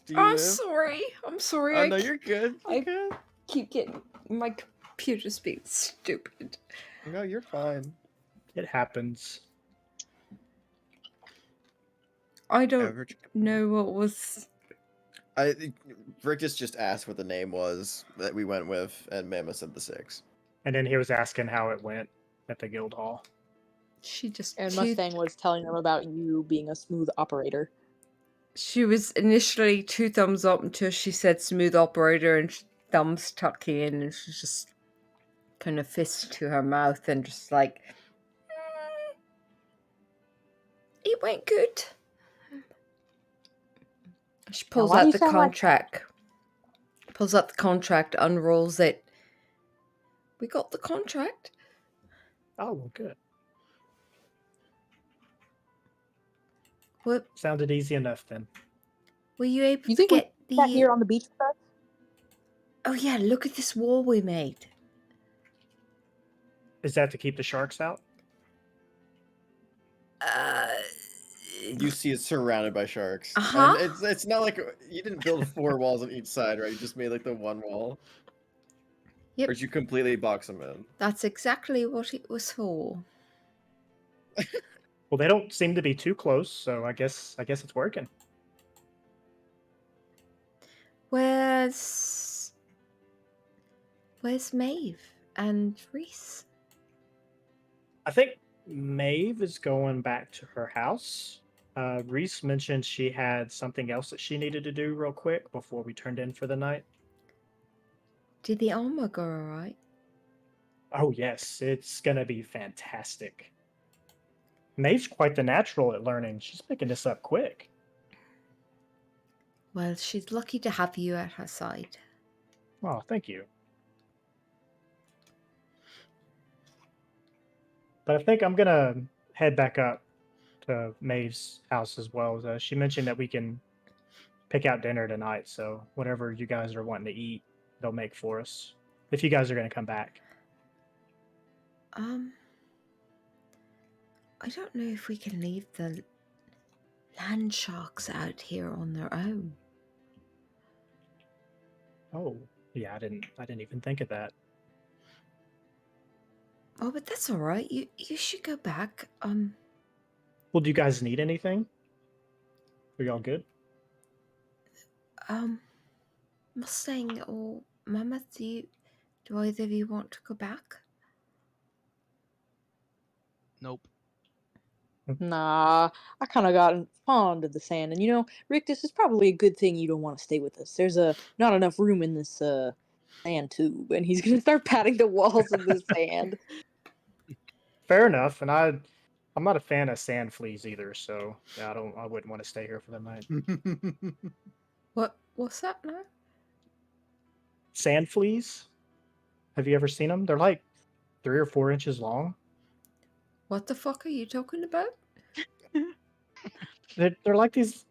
Do you I'm live? sorry. I'm sorry. Oh no, you're good. You're I good. keep getting my computer's being stupid. No, you're fine. It happens. I don't Average. know what was. Rictus just asked what the name was that we went with, and Mama said the 6. And then he was asking how it went at the guild hall. She just. And Mustang was telling them about you being a smooth operator. She was initially 2 thumbs up until she said smooth operator and thumbs tucking in, and she's just kind of fist to her mouth and just like. It went good. She pulls why do out you the sound like contract. Pulls out the contract, unrolls it. We got the contract. Oh, well, good. What Sounded easy enough then. were you able You to think we get sat here the? on the beach with us? Oh yeah, look at this wall we made. Is that to keep the sharks out? You see it's surrounded by sharks. Uh-huh. And it's not like you didn't build 4 walls on each side, right? You just made like the one wall. Yep. Or did you completely box them in? That's exactly what it was for. Well, they don't seem to be too close, so I guess it's working. Where's Maeve and Reese? I think Maeve is going back to her house. Reese mentioned she had something else that she needed to do real quick before we turned in for the night. Did the armor go alright? Oh, yes, it's going to be fantastic. Maeve's quite the natural at learning. She's picking this up quick. Well, she's lucky to have you at her side. Oh, thank you. But I think I'm going to head back up to Maeve's house as well. She mentioned that we can pick out dinner tonight, so whatever you guys are wanting to eat, they'll make for us. If you guys are going to come back. I don't know if we can leave the land sharks out here on their own. Oh, yeah, I didn't even think of that. Oh, but that's all right. You should go back. Well, do you guys need anything? Are y'all good? Mustang or Mammoth, do either of you want to go back? Nope. Nah, I kind of got fond of the sand, and Rick, this is probably a good thing you don't want to stay with us. There's not enough room in this sand tube, and he's gonna start patting the walls of the sand. Fair enough, and I'm not a fan of sand fleas either, so yeah, I wouldn't want to stay here for the night. What's that now? Sand fleas? Have you ever seen them? They're like 3 or 4 inches long. What the fuck are you talking about? They're like these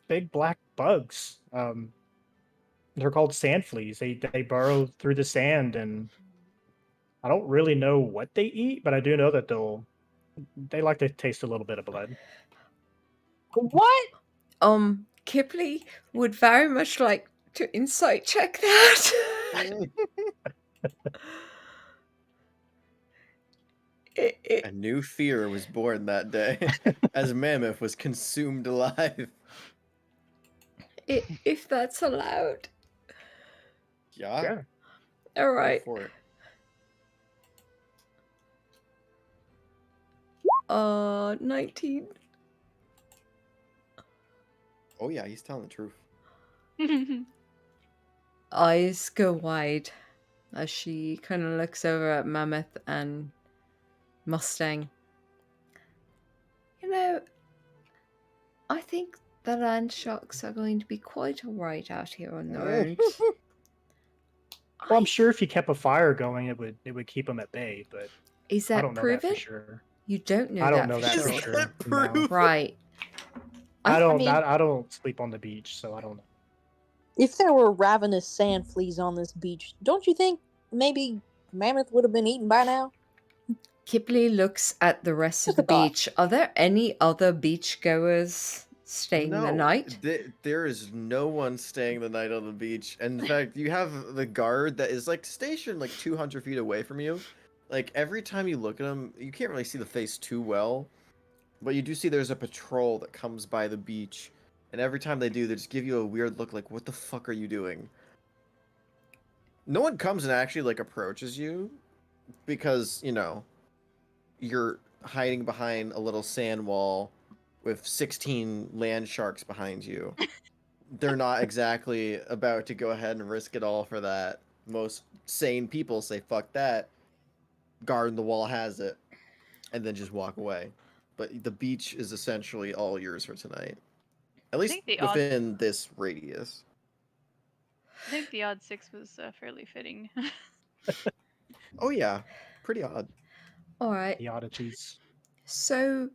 big black bugs. They're called sand fleas. They burrow through the sand, and I don't really know what they eat, but I do know that they like to taste a little bit of blood. What? Kipley would very much like to insight check that. A new fear was born that day, as Mammoth was consumed alive. If that's allowed. Yeah. All right. Go for it. 19. Oh yeah, he's telling the truth. Eyes go wide as she kind of looks over at Mammoth and Mustang. I think the land sharks are going to be quite alright out here on their own. Well, I'm sure if you kept a fire going, it would keep them at bay. But is that I don't know proven? that for sure. You don't know. I don't that know for that sure. for sure. Proven? Right. I don't. mean, I don't sleep on the beach, so I don't know. If there were ravenous sand fleas on this beach, don't you think maybe Mammoth would have been eaten by now? Kipley looks at the rest of Just a the thought. beach. Are there any other beachgoers staying the No, night. there is no one staying the night on the beach. And in fact, you have the guard that is like stationed like 200 feet away from you. Like every time you look at him, you can't really see the face too well, but you do see there's a patrol that comes by the beach, and every time they do, they just give you a weird look like, what the fuck are you doing? No one comes and actually like approaches you because, you know, you're hiding behind a little sand wall with 16 land sharks behind you. They're not exactly about to go ahead and risk it all for that. Most sane people say, fuck that, guard the wall has it, and then just walk away. But the beach is essentially all yours for tonight. At least think the odd within this radius. I think the odd 6 was fairly fitting. Oh yeah, pretty odd. All right. The oddities. So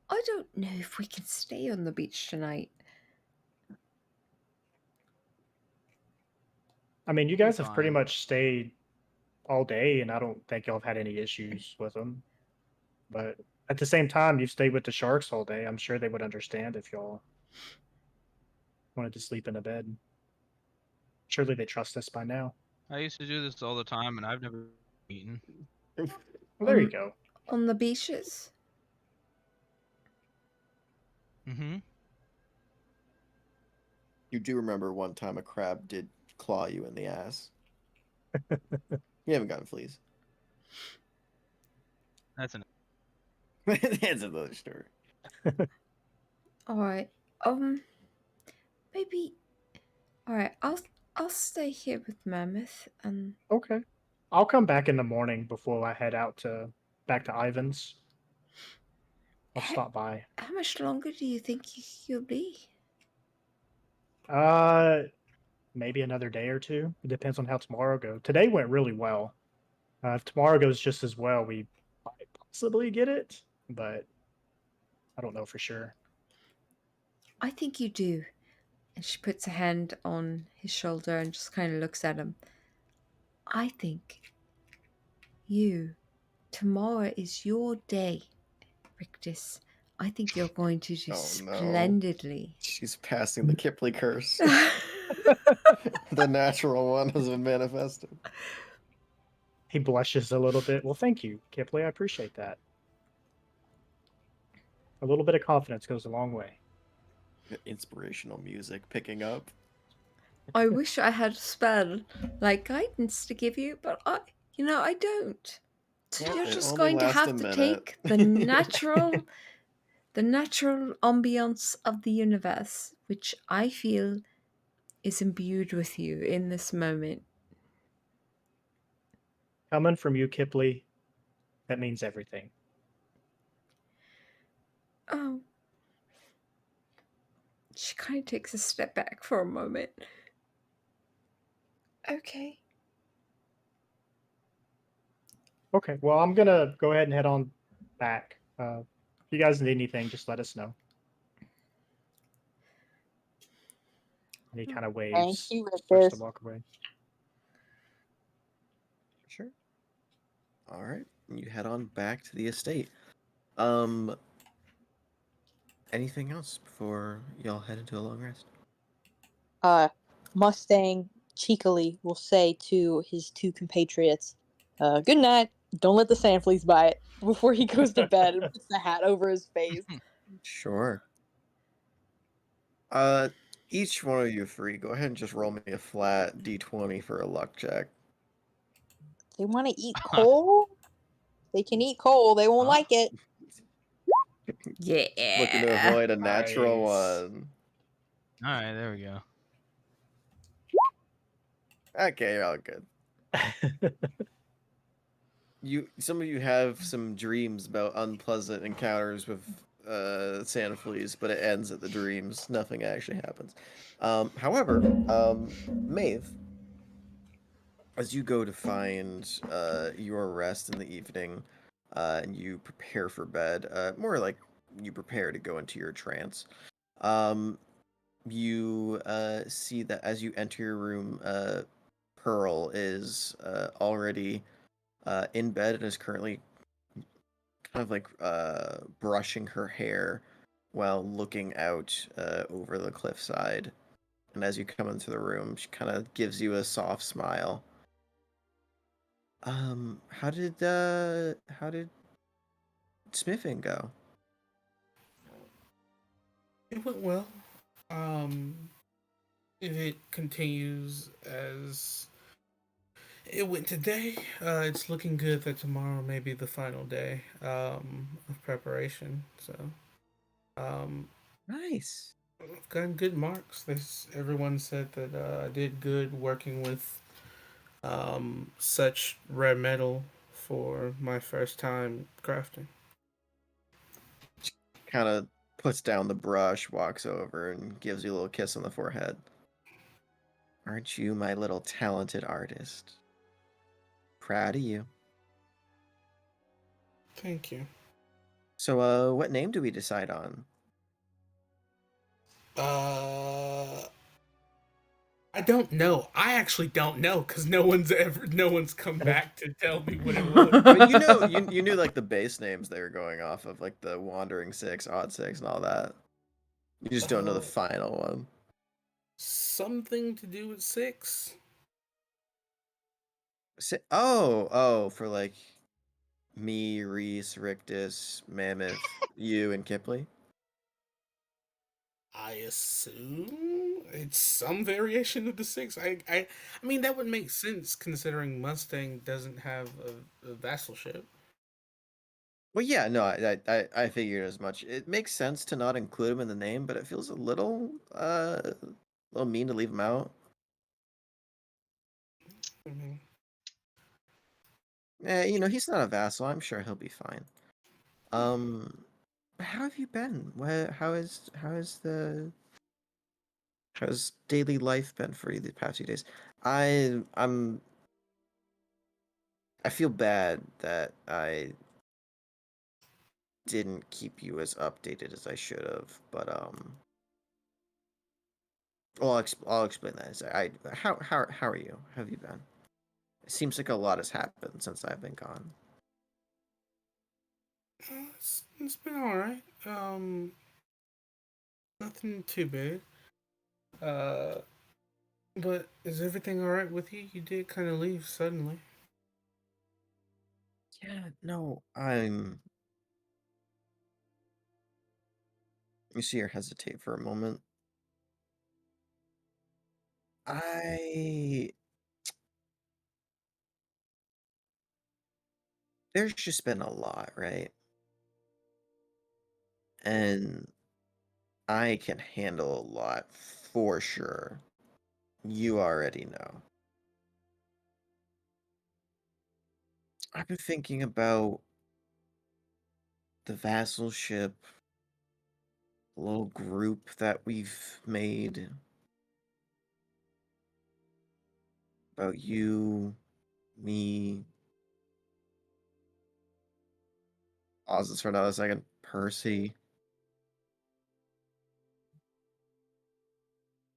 I don't know if we can stay on the beach tonight. I mean, you We'll be guys have pretty fine. much stayed all day, and I don't think y'all have had any issues with them. But at the same time, you've stayed with the sharks all day. I'm sure they would understand if y'all wanted to sleep in a bed. Surely they trust us by now. I used to do this all the time, and I've never eaten. Well, there you On- go. On the beaches? Mm-hmm. You do remember one time a crab did claw you in the ass. You haven't gotten fleas. That's an. That's another story. All right. Maybe. All right. I'll stay here with Mammoth and Okay. I'll come back in the morning before I head out to back to Ivan's. I'll stop by. how much longer do you think you'll be? Maybe another day or two. It depends on how tomorrow goes. Today went really well. If tomorrow goes just as well, we might possibly get it, but I don't know for sure. I think you do. And she puts a hand on his shoulder and just kind of looks at him. I think tomorrow is your day, Rictus. I think you're going to do Oh, no. splendidly. She's passing the Kipley curse. The natural one has been manifested. He blushes a little bit. Well, thank you, Kipley. I appreciate that. A little bit of confidence goes a long way. Inspirational music picking up. I wish I had a spell like guidance to give you, but I don't. So Well, you're it just only going to lasts a have to minute. take the natural ambience of the universe, which I feel is imbued with you in this moment. Coming from you, Kipley, that means everything. Oh. She kind of takes a step back for a moment. Okay. Okay, well, I'm gonna go ahead and head on back. If you guys need anything, just let us know. And he kind of Thank waves, you, starts to Rictus. walk away. Sure. All right. You head on back to the estate. Anything else before y'all head into a long rest? Mustang cheekily will say to his two compatriots, good night. Don't let the sand fleas bite before he goes to bed and puts the hat over his face. Sure. Each one of you three, go ahead and just roll me a flat d20 for a luck check. They want to eat coal? They can eat coal. They won't Huh? like it. Yeah. Looking to avoid a natural Nice. one. All right, there we go. Okay, you're all good. Some of you have some dreams about unpleasant encounters with sand fleas, but it ends at the dreams. Nothing actually happens. However, Maeve, as you go to find your rest in the evening, and you prepare for bed, more like you prepare to go into your trance, you see that as you enter your room, Pearl is already in bed and is currently kind of like brushing her hair while looking out over the cliffside. And as you come into the room, she kind of gives you a soft smile. How did smithing go? It went well. Um, if it continues as it went today, it's looking good that tomorrow may be the final day of preparation. So, um, Nice. I've gotten good marks. Everyone said that I did good working with such rare metal for my first time crafting. Kind of puts down the brush, walks over, and gives you a little kiss on the forehead. Aren't you my little talented artist? Proud of you. Thank you. So, what name do we decide on? Uh, I don't know. I actually don't know because no one's come back to tell me what it was. I mean, you knew like the base names they were going off of, like the Wandering Six, Odd Six, and all that. You just don't know the Oh, final one. something to do with 6. Oh, for like me, Reese, Rictus, Mammoth, you, and Kipley. I assume it's some variation of the 6. I mean that would make sense considering Mustang doesn't have a vassalship. Well, yeah, no, I figured as much. It makes sense to not include him in the name, but it feels a little mean to leave him out. I mean, He's not a vassal. I'm sure he'll be fine. Um, how have you been? How's daily life been for you the past few days? I I'm I feel bad that I didn't keep you as updated as I should have, but well, I'll explain that. How are you? How have you been? It seems like a lot has happened since I've been gone. it's been all right. Nothing too bad. Uh, but is everything all right with you? You did kind of leave suddenly. Yeah, no, you see her hesitate for a moment. I There's just been a lot, right? And I can handle a lot for sure. You already know. I've been thinking about the vassalship, little group that we've made, about you, me, pauses for another second, Percy.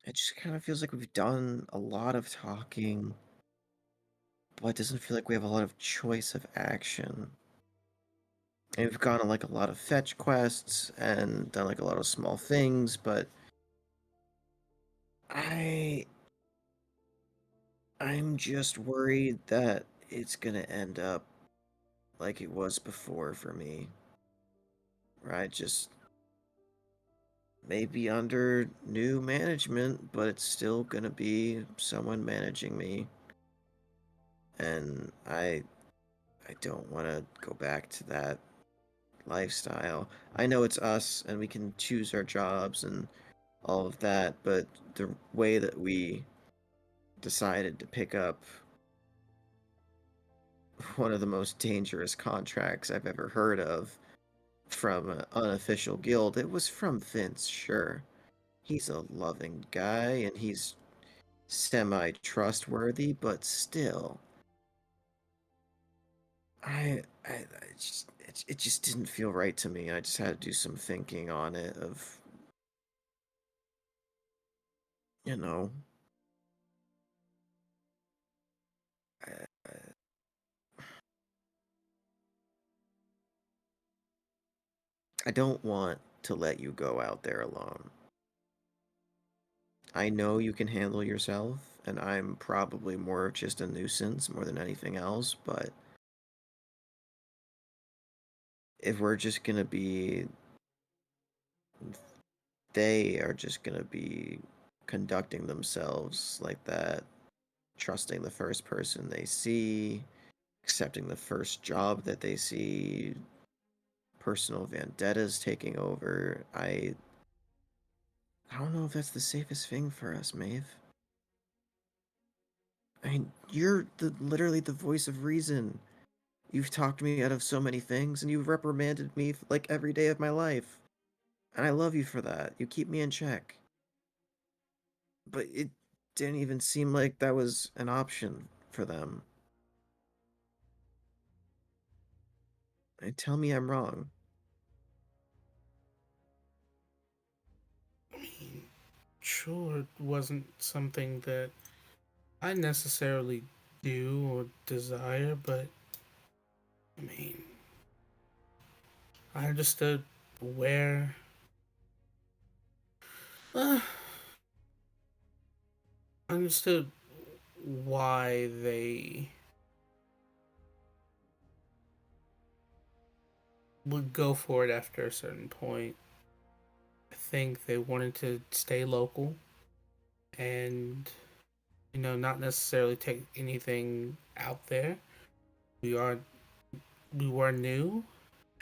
It just kind of feels like we've done a lot of talking, but it doesn't feel like we have a lot of choice of action. And we've gone on like a lot of fetch quests and done like a lot of small things, but I I'm just worried that it's gonna end up like it was before for me. Right? Just maybe under new management, but it's still gonna be someone managing me. And I don't wanna go back to that lifestyle. I know it's us and we can choose our jobs and all of that, but the way that we decided to pick up one of the most dangerous contracts I've ever heard of from an unofficial guild. It was from Vince, sure. He's a loving guy and he's semi trustworthy, but still, I just it just didn't feel right to me. I just had to do some thinking on it of, you know, I, I don't want to let you go out there alone. I know you can handle yourself, and I'm probably more of just a nuisance more than anything else, but if we're just gonna be, they are just gonna be conducting themselves like that, trusting the first person they see, accepting the first job that they see, personal vendettas taking over. I don't know if that's the safest thing for us, Maeve. I mean, you're literally the voice of reason. You've talked me out of so many things, and you've reprimanded me like every day of my life. And I love you for that. You keep me in check. But it didn't even seem like that was an option for them. And tell me I'm wrong. I mean, sure, it wasn't something that I necessarily do or desire, but I mean, I understood where. Uh, I understood why they would go for it after a certain point. I think they wanted to stay local and, not necessarily take anything out there. We are we were new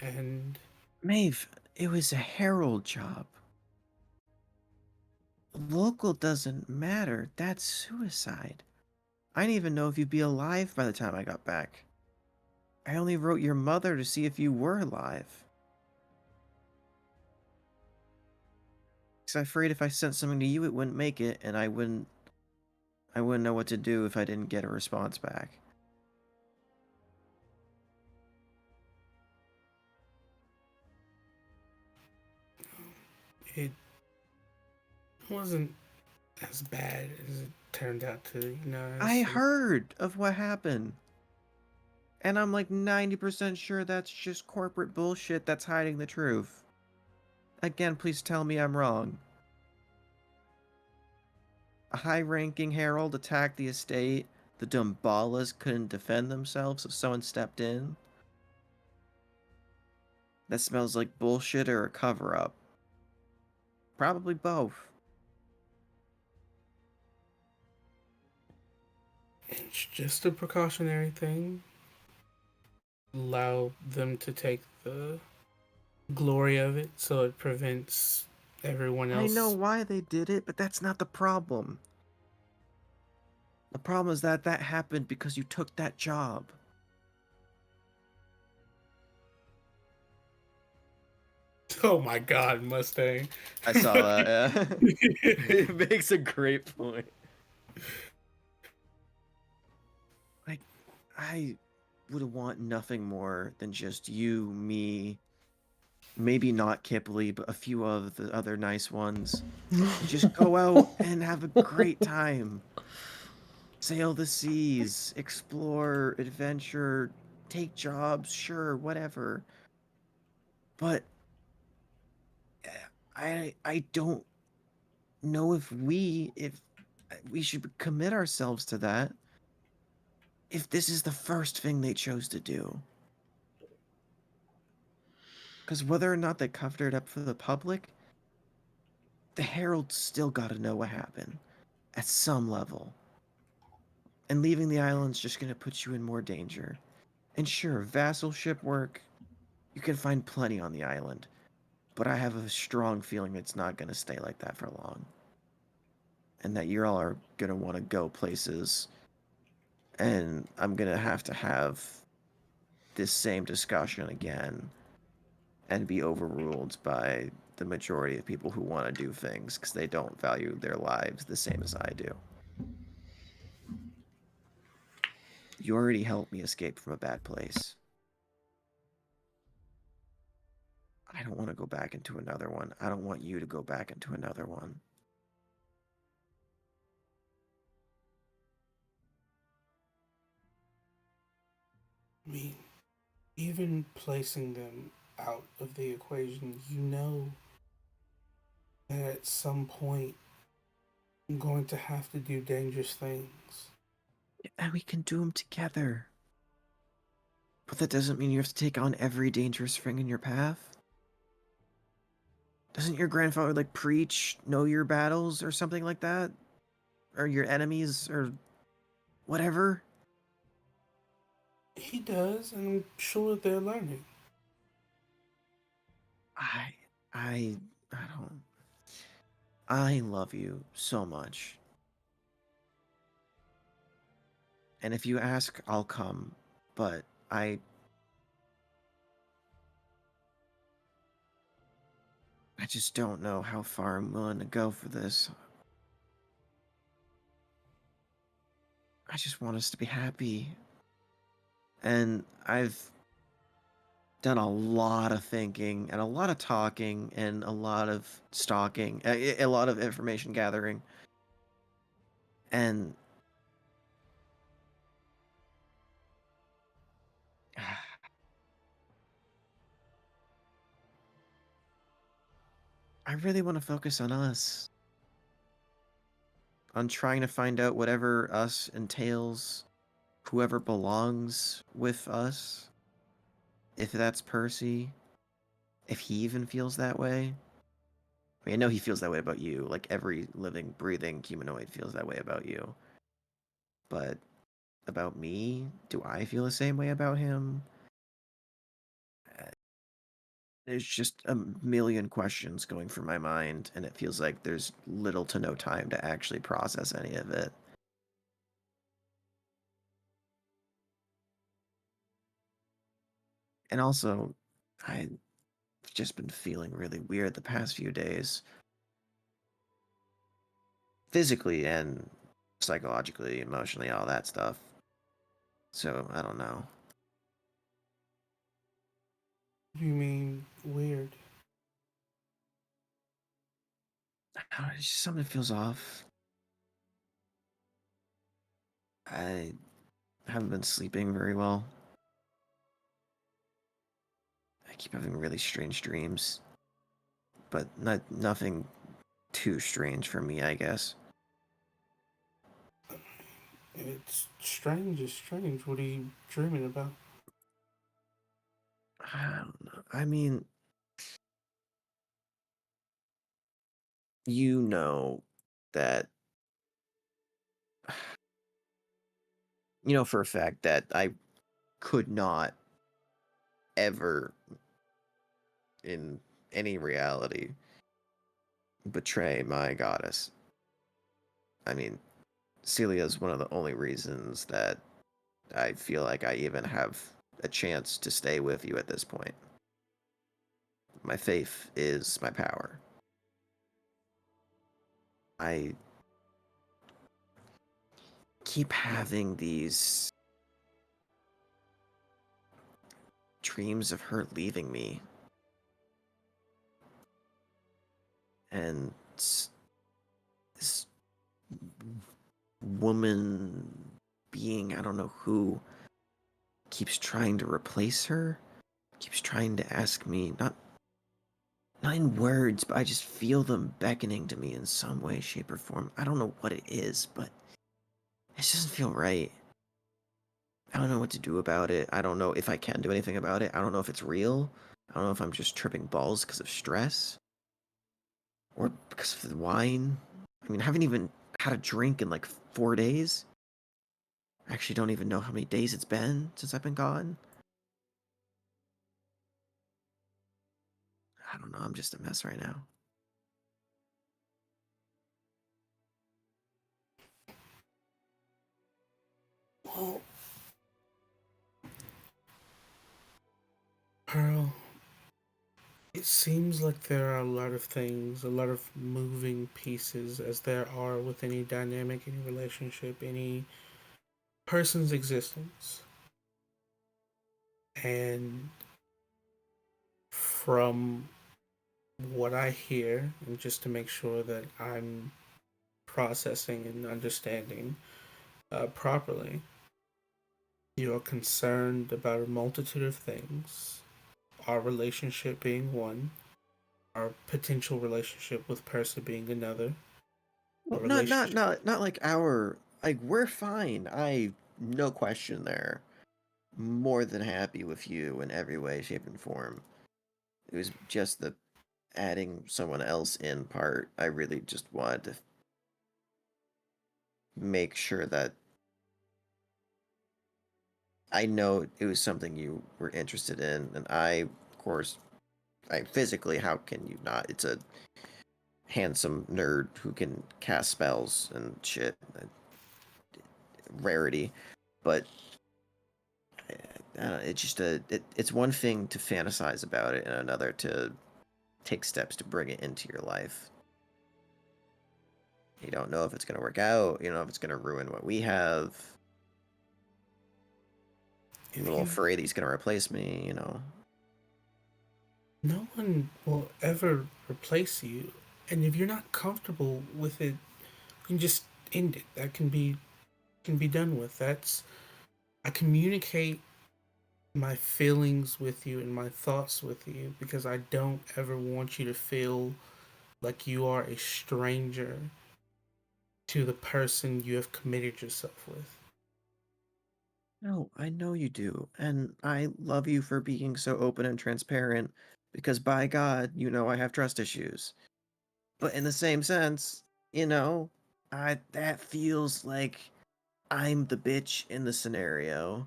and Maeve, it was a herald job. Local doesn't matter. That's suicide. I didn't even know if you'd be alive by the time I got back. I only wrote your mother to see if you were alive. Because I'm afraid if I sent something to you, it wouldn't make it, and I wouldn't know what to do if I didn't get a response back. it wasn't as bad as it turned out to, I heard of what happened. And I'm like 90% sure that's just corporate bullshit that's hiding the truth. Again, please tell me I'm wrong. A high-ranking herald attacked the estate. The Dumbalas couldn't defend themselves if someone stepped in. That smells like bullshit or a cover-up. Probably both. It's just a precautionary thing. Allow them to take the glory of it so it prevents everyone I know else. why they did it, but that's not the problem. The problem is that that happened because you took that job. Oh my god, Mustang. I saw that, yeah. It makes a great point. Like, I would want nothing more than just you, me, maybe not Kipley, but a few of the other nice ones. Just go out and have a great time. Sail the seas, explore, adventure, take jobs, sure, whatever. But I don't know if we should commit ourselves to that if this is the first thing they chose to do. Because whether or not they covered it up for the public, the Herald's still gotta know what happened at some level. And leaving the island's just gonna put you in more danger. And sure, vassalship work, you can find plenty on the island. But I have a strong feeling it's not gonna stay like that for long. And that you all are gonna wanna go places. And I'm gonna have this same discussion again and be overruled by the majority of people who want to do things because they don't value their lives the same as I do. You already helped me escape from a bad place. I don't want to go back into another one. I don't want you to go back into another one. I mean, even placing them out of the equation. You know that at some point I'm going to have to do dangerous things. And we can do them together. But that doesn't mean you have to take on every dangerous thing in your path. Doesn't your grandfather like preach know your battles or something like that? Or your enemies or whatever? He does, and I'm sure they're learning. I I don't. I love you so much. And if you ask, I'll come. But I just don't know how far I'm willing to go for this. I just want us to be happy. And I've done a lot of thinking and a lot of talking and a lot of stalking, a lot of information gathering. And I really want to focus on us. On trying to find out whatever us entails, whoever belongs with us. If that's Percy, if he even feels that way. I mean, I know he feels that way about you. Like every living, breathing humanoid feels that way about you. But about me, do I feel the same way about him? There's just a million questions going through my mind, and it feels like there's little to no time to actually process any of it. And also, I've just been feeling really weird the past few days. Physically and psychologically, emotionally, all that stuff. So, I don't know. You mean weird? Something feels off. I haven't been sleeping very well. I keep having really strange dreams. But nothing too strange for me, I guess. It's strange. It's strange. What are you dreaming about? I don't know. I mean, you know that you know for a fact that I could not ever in any reality betray my goddess. I mean, Celia is one of the only reasons that I feel like I even have a chance to stay with you at this point. My faith is my power. I keep having these dreams of her leaving me. And this woman being, I don't know who, keeps trying to replace her, keeps trying to ask me, not in words, but I just feel them beckoning to me in some way, shape, or form. I don't know what it is, but it doesn't feel right. I don't know what to do about it. I don't know if I can do anything about it. I don't know if it's real. I don't know if I'm just tripping balls because of stress or because of the wine. I mean, I haven't even had a drink in like 4 days. I actually don't even know how many days it's been since I've been gone. I don't know. I'm just a mess right now. Well, Pearl, it seems like there are a lot of things, a lot of moving pieces, as there are with any dynamic, any relationship, any person's existence. And from what I hear, and just to make sure that I'm processing and understanding properly, you're concerned about a multitude of things, our relationship being one, our potential relationship with Persa being another. Well, A not relationship. like our like we're fine. No question there. More than happy with you in every way, shape, and form. It was just the adding someone else in part. I really just wanted to make sure that I know it was something you were interested in, and of course, physically, how can you not? It's a handsome nerd who can cast spells and shit. Rarity, but it's just it's one thing to fantasize about it, and another to take steps to bring it into your life. You don't know if it's gonna work out. You don't know if it's gonna ruin what we have. I'm a little afraid he's gonna replace me. You know. No one will ever replace you, and if you're not comfortable with it, you can just end it. That can be done with. That's I communicate my feelings with you and my thoughts with you because I don't ever want you to feel like you are a stranger to the person you have committed yourself with. No, I know you do, and I love you for being so open and transparent. Because by God, you know I have trust issues. But in the same sense, you know, I that feels like I'm the bitch in the scenario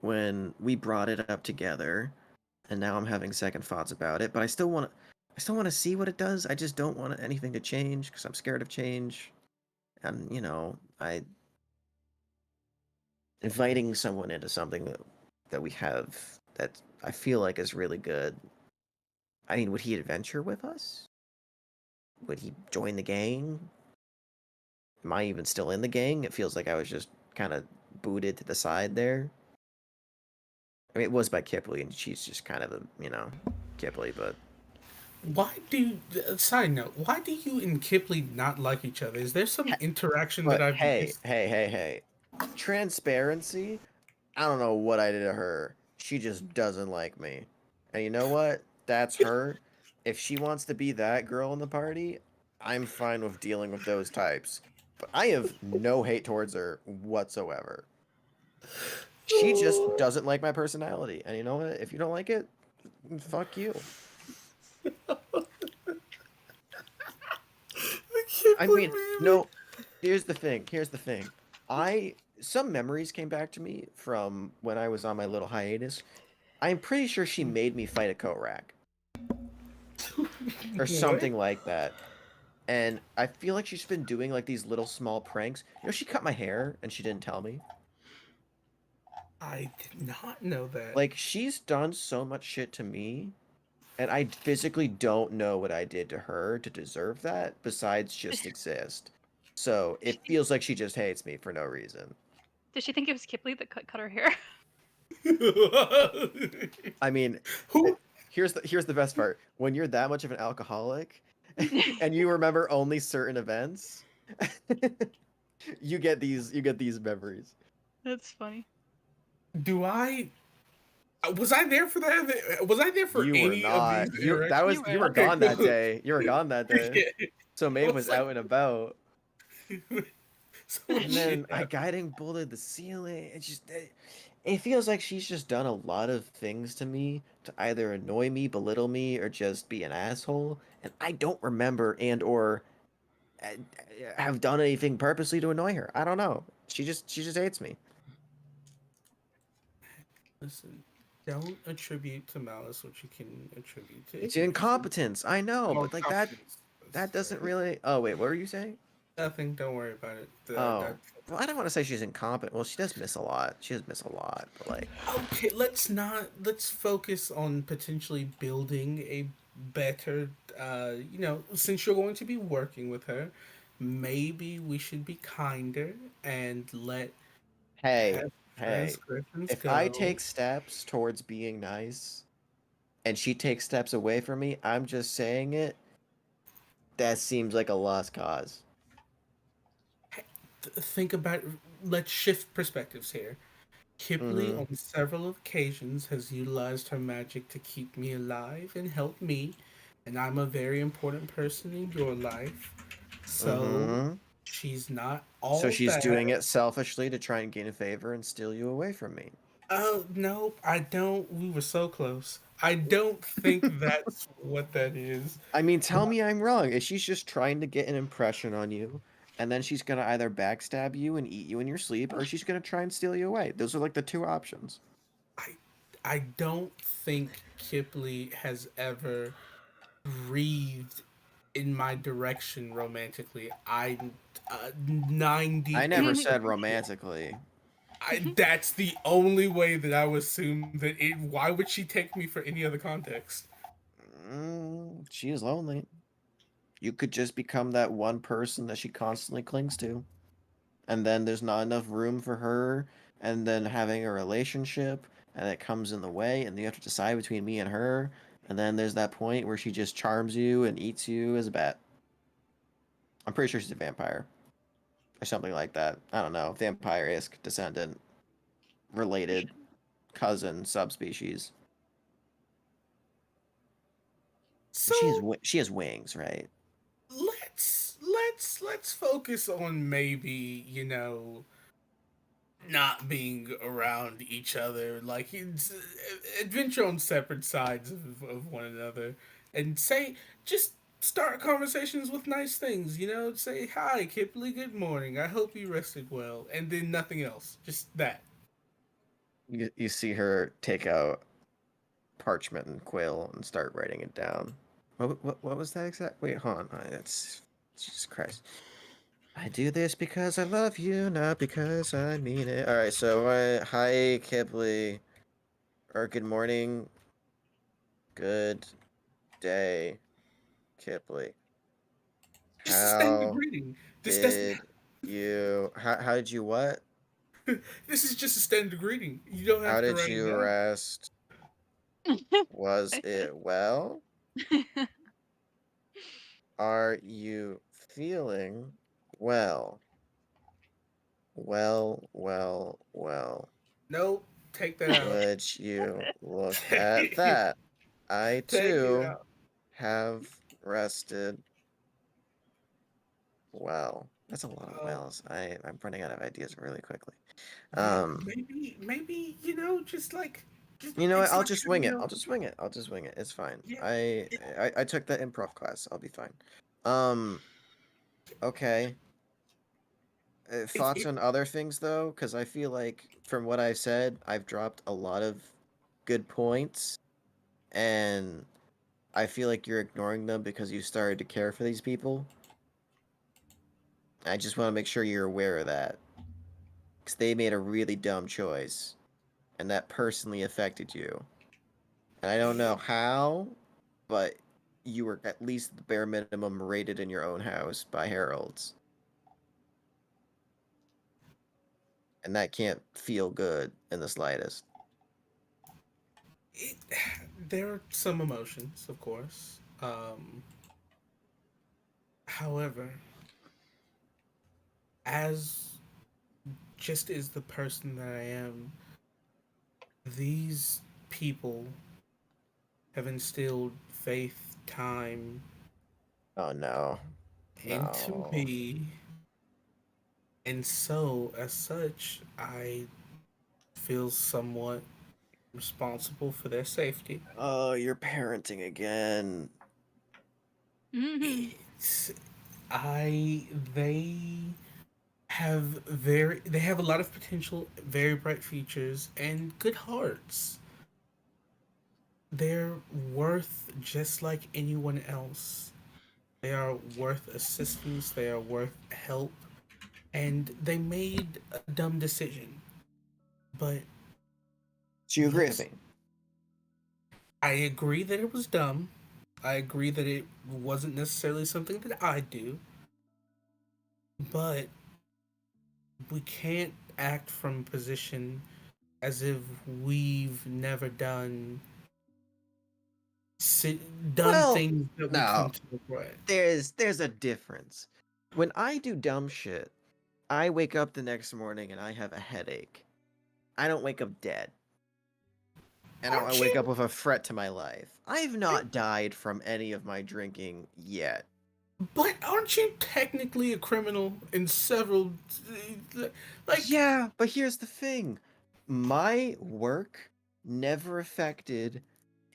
when we brought it up together, and now I'm having second thoughts about it. But I still want to see what it does. I just don't want anything to change because I'm scared of change. And you know, I inviting someone into something that we have that I feel like is really good. I mean, would he adventure with us? Would he join the gang? Am I even still in the gang? It feels like I was just kind of booted to the side there. I mean, it was by Kipley, and she's just kind of a, Kipley, but Why do side note? Why do you and Kipley not like each other? Is there some interaction that but I've hey, missed? hey, transparency. I don't know what I did to her. She just doesn't like me, and you know what? That's her. If she wants to be that girl in the party, I'm fine with dealing with those types. But I have no hate towards her whatsoever. She just doesn't like my personality. And you know what? If you don't like it, fuck you. I mean, no, here's the thing. Here's the thing. Some memories came back to me from when I was on my little hiatus. I'm pretty sure she made me fight a coat rack or What? something like that. And I feel like she's been doing like these little small pranks. You know, she cut my hair and she didn't tell me. I did not know that. Like she's done so much shit to me, and I physically don't know what I did to her to deserve that, besides just exist. So it feels like she just hates me for no reason. Did she think it was Kipley that cut her hair? I mean, Who? here's the best part. When you're that much of an alcoholic, and you remember only certain events, you get these memories. That's funny. Do I? Was I there for that? Was I there for You were any of these not. You interactions? You were. were Okay, gone that cool. day. You were gone that day. Yeah. So I Maeve was was like, out and about. so much And shit then I happened. guiding bullied the ceiling. It feels like she's just done a lot of things to me to either annoy me, belittle me, or just be an asshole. And I don't remember and or uh, have done anything purposely to annoy her. I don't know. She just hates me. Listen, don't attribute to malice what you can attribute to It's ignorance. incompetence. I know, Or but like competence. that That's doesn't right. really. Oh wait, what were you saying? Nothing. Don't worry about it. Oh, well, I don't want to say she's incompetent. Well, she does miss a lot. She does miss a lot, but like, Okay, let's not. Let's focus on potentially building a better. Since you're going to be working with her, maybe we should be kinder and let hey, past hey, transgressions if I go. take steps towards being nice and she takes steps away from me, I'm just saying it. That seems like a lost cause. Think about. Let's shift perspectives here. Kipling, on several occasions, has utilized her magic to keep me alive and help me, and I'm a very important person in your life. So Mm-hmm. she's not So all she's doing bad. it selfishly to try and gain a favor and steal you away from me. Oh, no, I don't. We were so close. I don't think that's what that is. I mean, tell me I'm wrong. Is she's just trying to get an impression on you, and then she's gonna either backstab you and eat you in your sleep, or she's gonna try and steal you away. Those are like the two options. I I don't think Kipley has ever breathed in my direction romantically. I'm 90 I never said romantically. That's the only way that I would assume that it. Why would she take me for any other context? She is lonely. You could just become that one person that she constantly clings to. And then there's not enough room for her, and then having a relationship, and it comes in the way, and you have to decide between me and her. And then there's that point where she just charms you and eats you as a bat. I'm pretty sure she's a vampire. Or something like that. I don't know. Vampire-esque descendant, related, cousin, subspecies. So She has wings, right? let's focus on maybe not being around each other, like it's adventure on separate sides of one another, and say just start conversations with nice things. Say hi, Kipley. Good morning. I hope you rested well, and then nothing else. Just that. You see her take out parchment and quill and start writing it down. What was that exact? Wait, hold on. That's Jesus Christ. I do this because I love you, not because I mean it. All right, so hi Kipley, or good morning, good day, Kipley. Just a standard How greeting. This doesn't. did you? How did you what? This is just a standard greeting. You don't How have to did write it you down. rest? Was it well? Are you feeling well? Well. Nope. Take that out. Would you look at Take that? I it too out. have rested well. That's a lot of Oh, wells. I'm running out of ideas really quickly. yeah. Um, Maybe just like, just you know what? it's I'll like just wing hanging it. out. I'll just wing it. I'll just wing it. It's fine. Yeah. I took that improv class. I'll be fine. Um, okay. If Thoughts it, on other things though? Because I feel like from what I've said, I've dropped a lot of good points, and I feel like you're ignoring them because you started to care for these people. I just want to make sure you're aware of that. Because they made a really dumb choice. And that personally affected you. And I don't know how, but you were at least the bare minimum rated in your own house by heralds. And that can't feel good in the slightest. it, there are some emotions, of course. However, as just as the person that I am, these people have instilled faith, time Oh no. into No. me, and so as such, I feel somewhat responsible for their safety. Oh, you're parenting again. It's, I they they have a lot of potential, very bright futures, and good hearts. They're worth just like anyone else. They are worth assistance, they are worth help, and they made a dumb decision. But Do you agree with let's me? I agree that it was dumb. I agree that it wasn't necessarily something that I do, but we can't act from a position as if we've never done Well, things that we come no. to regret. There's a difference. When I do dumb shit, I wake up the next morning and I have a headache. I don't wake up dead. And I Aren't wake you? up with a threat to my life. I've not died from any of my drinking yet. But aren't you technically a criminal in several, like? Yeah, but here's the thing. My work never affected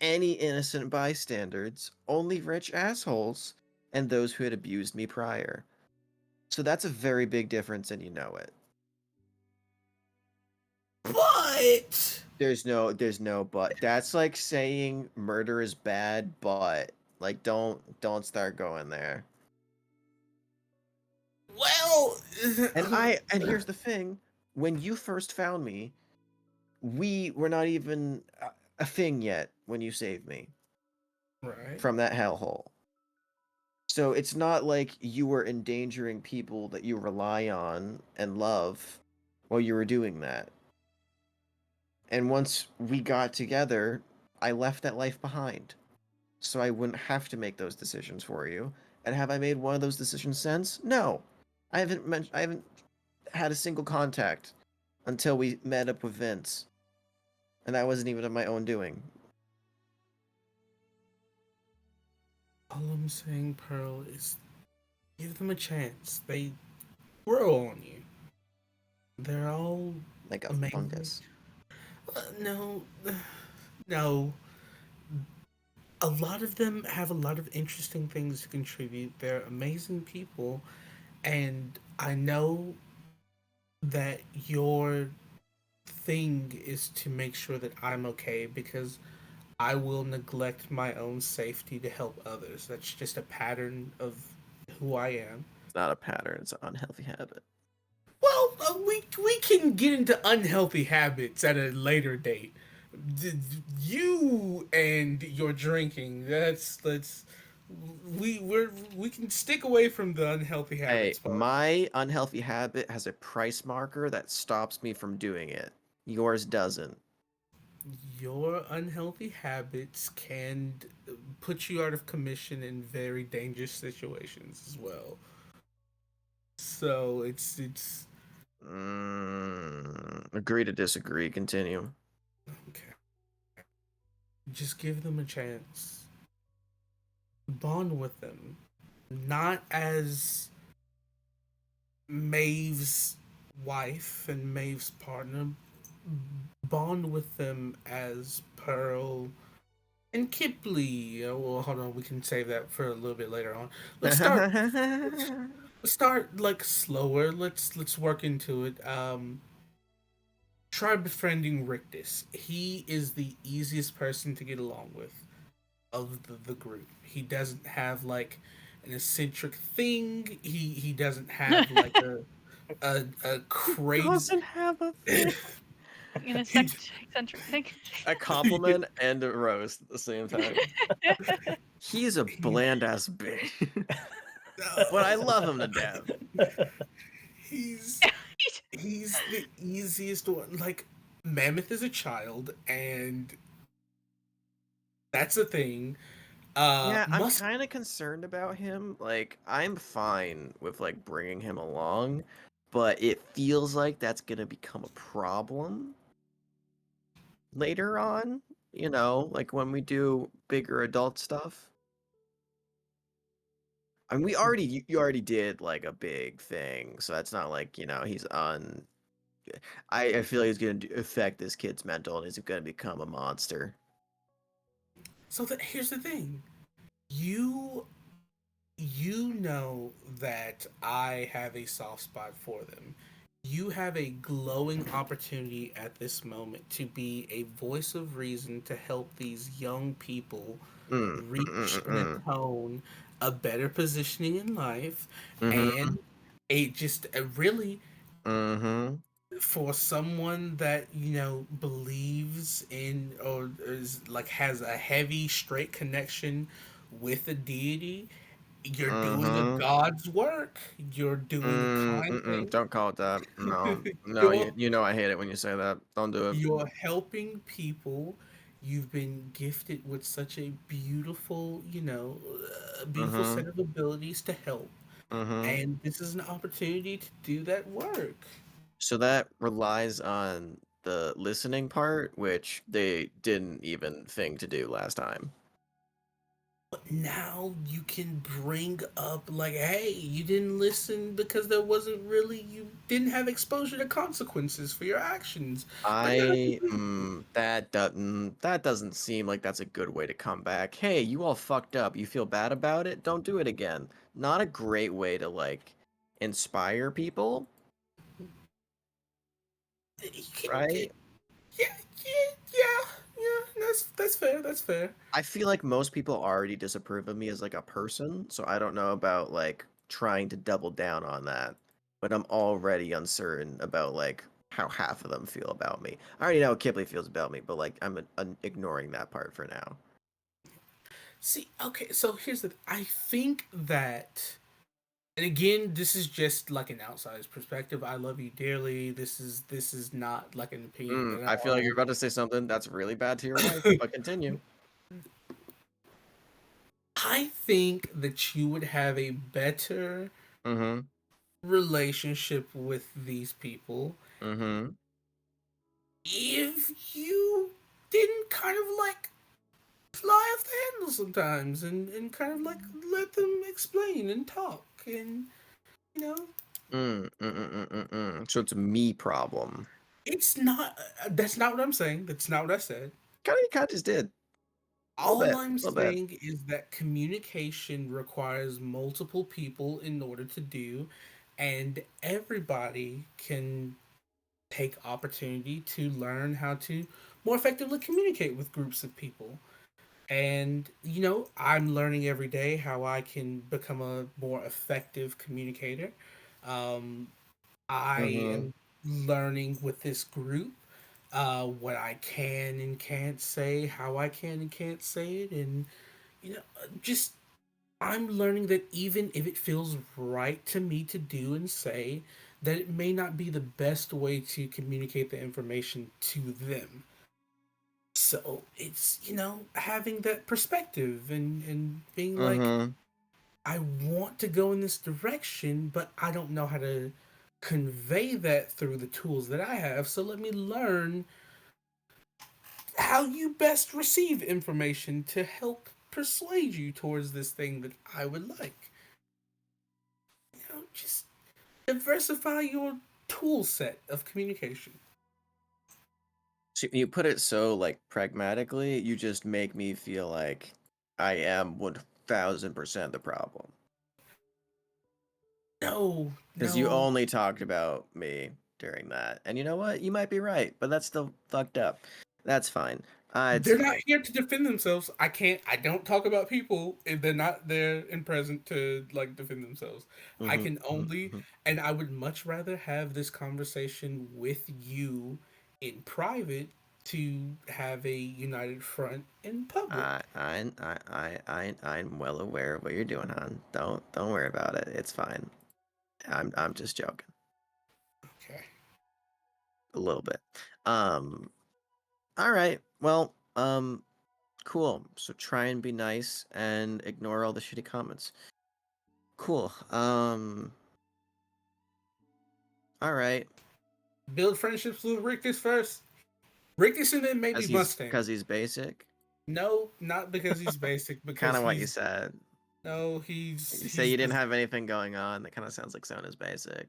any innocent bystanders, only rich assholes, and those who had abused me prior. So that's a very big difference, and you know it. But There's no but. That's like saying murder is bad, but like don't start going there. well, And here's the thing, when you first found me, we were not even a thing yet when you saved me right. from that hellhole. So it's not like you were endangering people that you rely on and love while you were doing that. And once we got together, I left that life behind. So I wouldn't have to make those decisions for you. And have I made one of those decisions since? No. I haven't had a single contact until we met up with Vince. And that wasn't even of my own doing. All I'm saying, Pearl, is give them a chance. They grow on you. They're all Like a amazing. fungus. No, no. A lot of them have a lot of interesting things to contribute. They're amazing people, and I know that your thing is to make sure that I'm okay because I will neglect my own safety to help others. That's just a pattern of who I am. It's not a pattern, it's an unhealthy habit. Well, we can get into unhealthy habits at a later date. You and your drinking. That's we can stick away from the unhealthy Hey, habits part. my unhealthy habit has a price marker that stops me from doing it. Yours doesn't. Your unhealthy habits can put you out of commission in very dangerous situations as well. So it's Agree to disagree. Continue. okay. Just give them a chance. Bond with them, not as Maeve's wife and Maeve's partner. Bond with them as Pearl and Kipley. Well, hold on, we can save that for a little bit later on. Let's start. Let's start like slower. Let's work into it. Try befriending Rictus. He is the easiest person to get along with of the group. He doesn't have like an eccentric thing. He doesn't have like a crazy. Doesn't have a thing. In a He- eccentric thing. A compliment and a roast at the same time. He's a bland ass bitch. But I love him to death. he's he's the easiest one. Like Mammoth is a child, and that's a thing. Yeah, I'm Musk. kind of concerned about him. Like, I'm fine with like bringing him along, but it feels like that's gonna become a problem later on. You know, like when we do bigger adult stuff. I mean, you already did like a big thing, so that's not like he's on. I feel like he's gonna affect this kid's mental, and he's gonna become a monster. So here's the thing. You you know that I have a soft spot for them. You have a glowing opportunity at this moment to be a voice of reason to help these young people reach and atone a better positioning in life Mm-hmm. and a just a really Mm-hmm. for someone that believes in or is like has a heavy straight connection with a deity. You're doing a Mm-hmm. God's work. You're doing a kind thing. Don't call it that. No, no, you're you know I hate it when you say that. Don't do it. you're helping people. You've been gifted with such a beautiful, beautiful Mm-hmm. set of abilities to help, Mm-hmm. and this is an opportunity to do that work. So that relies on the listening part, which they didn't even think to do last time. But now you can bring up like, hey, you didn't listen because there wasn't really you didn't have exposure to consequences for your actions. But now you That doesn't seem like that's a good way to come back. Hey, you all fucked up. You feel bad about it? Don't do it again. Not a great way to like inspire people, you can right? yeah, yeah. That's fair. That's fair. I feel like most people already disapprove of me as like a person, so I don't know about like trying to double down on that. But I'm already uncertain about like how half of them feel about me. I already know how Kipley feels about me, but like I'm ignoring that part for now. See, okay, so here's the I think that and again, this is just like an outsider's perspective. I love you dearly. This is not like an opinion at I feel like you're all. about to say something that's really bad to your wife, but continue. I think that you would have a better Mm-hmm. relationship with these people Mm-hmm. if you didn't kind of like fly off the handle sometimes and kind of like let them explain and talk and you know So it's a me problem. it's not that's not what I'm saying. That's not what I said. Kind of just did. A little All bit. I'm A little bit. saying is that communication requires multiple people in order to do, and everybody can take opportunity to learn how to more effectively communicate with groups of people. And, I'm learning every day how I can become a more effective communicator. Um, I Mm-hmm. am learning with this group what I can and can't say, how I can and can't say it, and just I'm learning that even if it feels right to me to do and say, that it may not be the best way to communicate the information to them. So it's having that perspective and being like, Mm-hmm. I want to go in this direction, but I don't know how to convey that through the tools that I have. So let me learn how you best receive information to help persuade you towards this thing that I would like. Just diversify your tool set of communication. So you put it so like pragmatically, you just make me feel like I am 1000% the problem. No, Because you no, only talked about me during that. And you know what? You might be right, but that's still fucked up. That's fine. It's they're not fine. here to defend themselves. I don't talk about people if they're not there and present to like defend themselves. I Mm-hmm, can only, mm-hmm. and I would much rather have this conversation with you in private to have a united front in public. I'm well aware of what you're doing, hon. Don't worry about it. It's fine. I'm just joking Okay. a little bit. Um, all right. Well, cool. So try and be nice and ignore all the shitty comments. Cool. All right. Build friendships with Rictus first. Rictus and then maybe Mustang. Because he's basic. No, not because he's basic. Kind Because of what you he's said. no, he's You say he's you didn't the have anything going on. That kind of sounds like Sona's basic.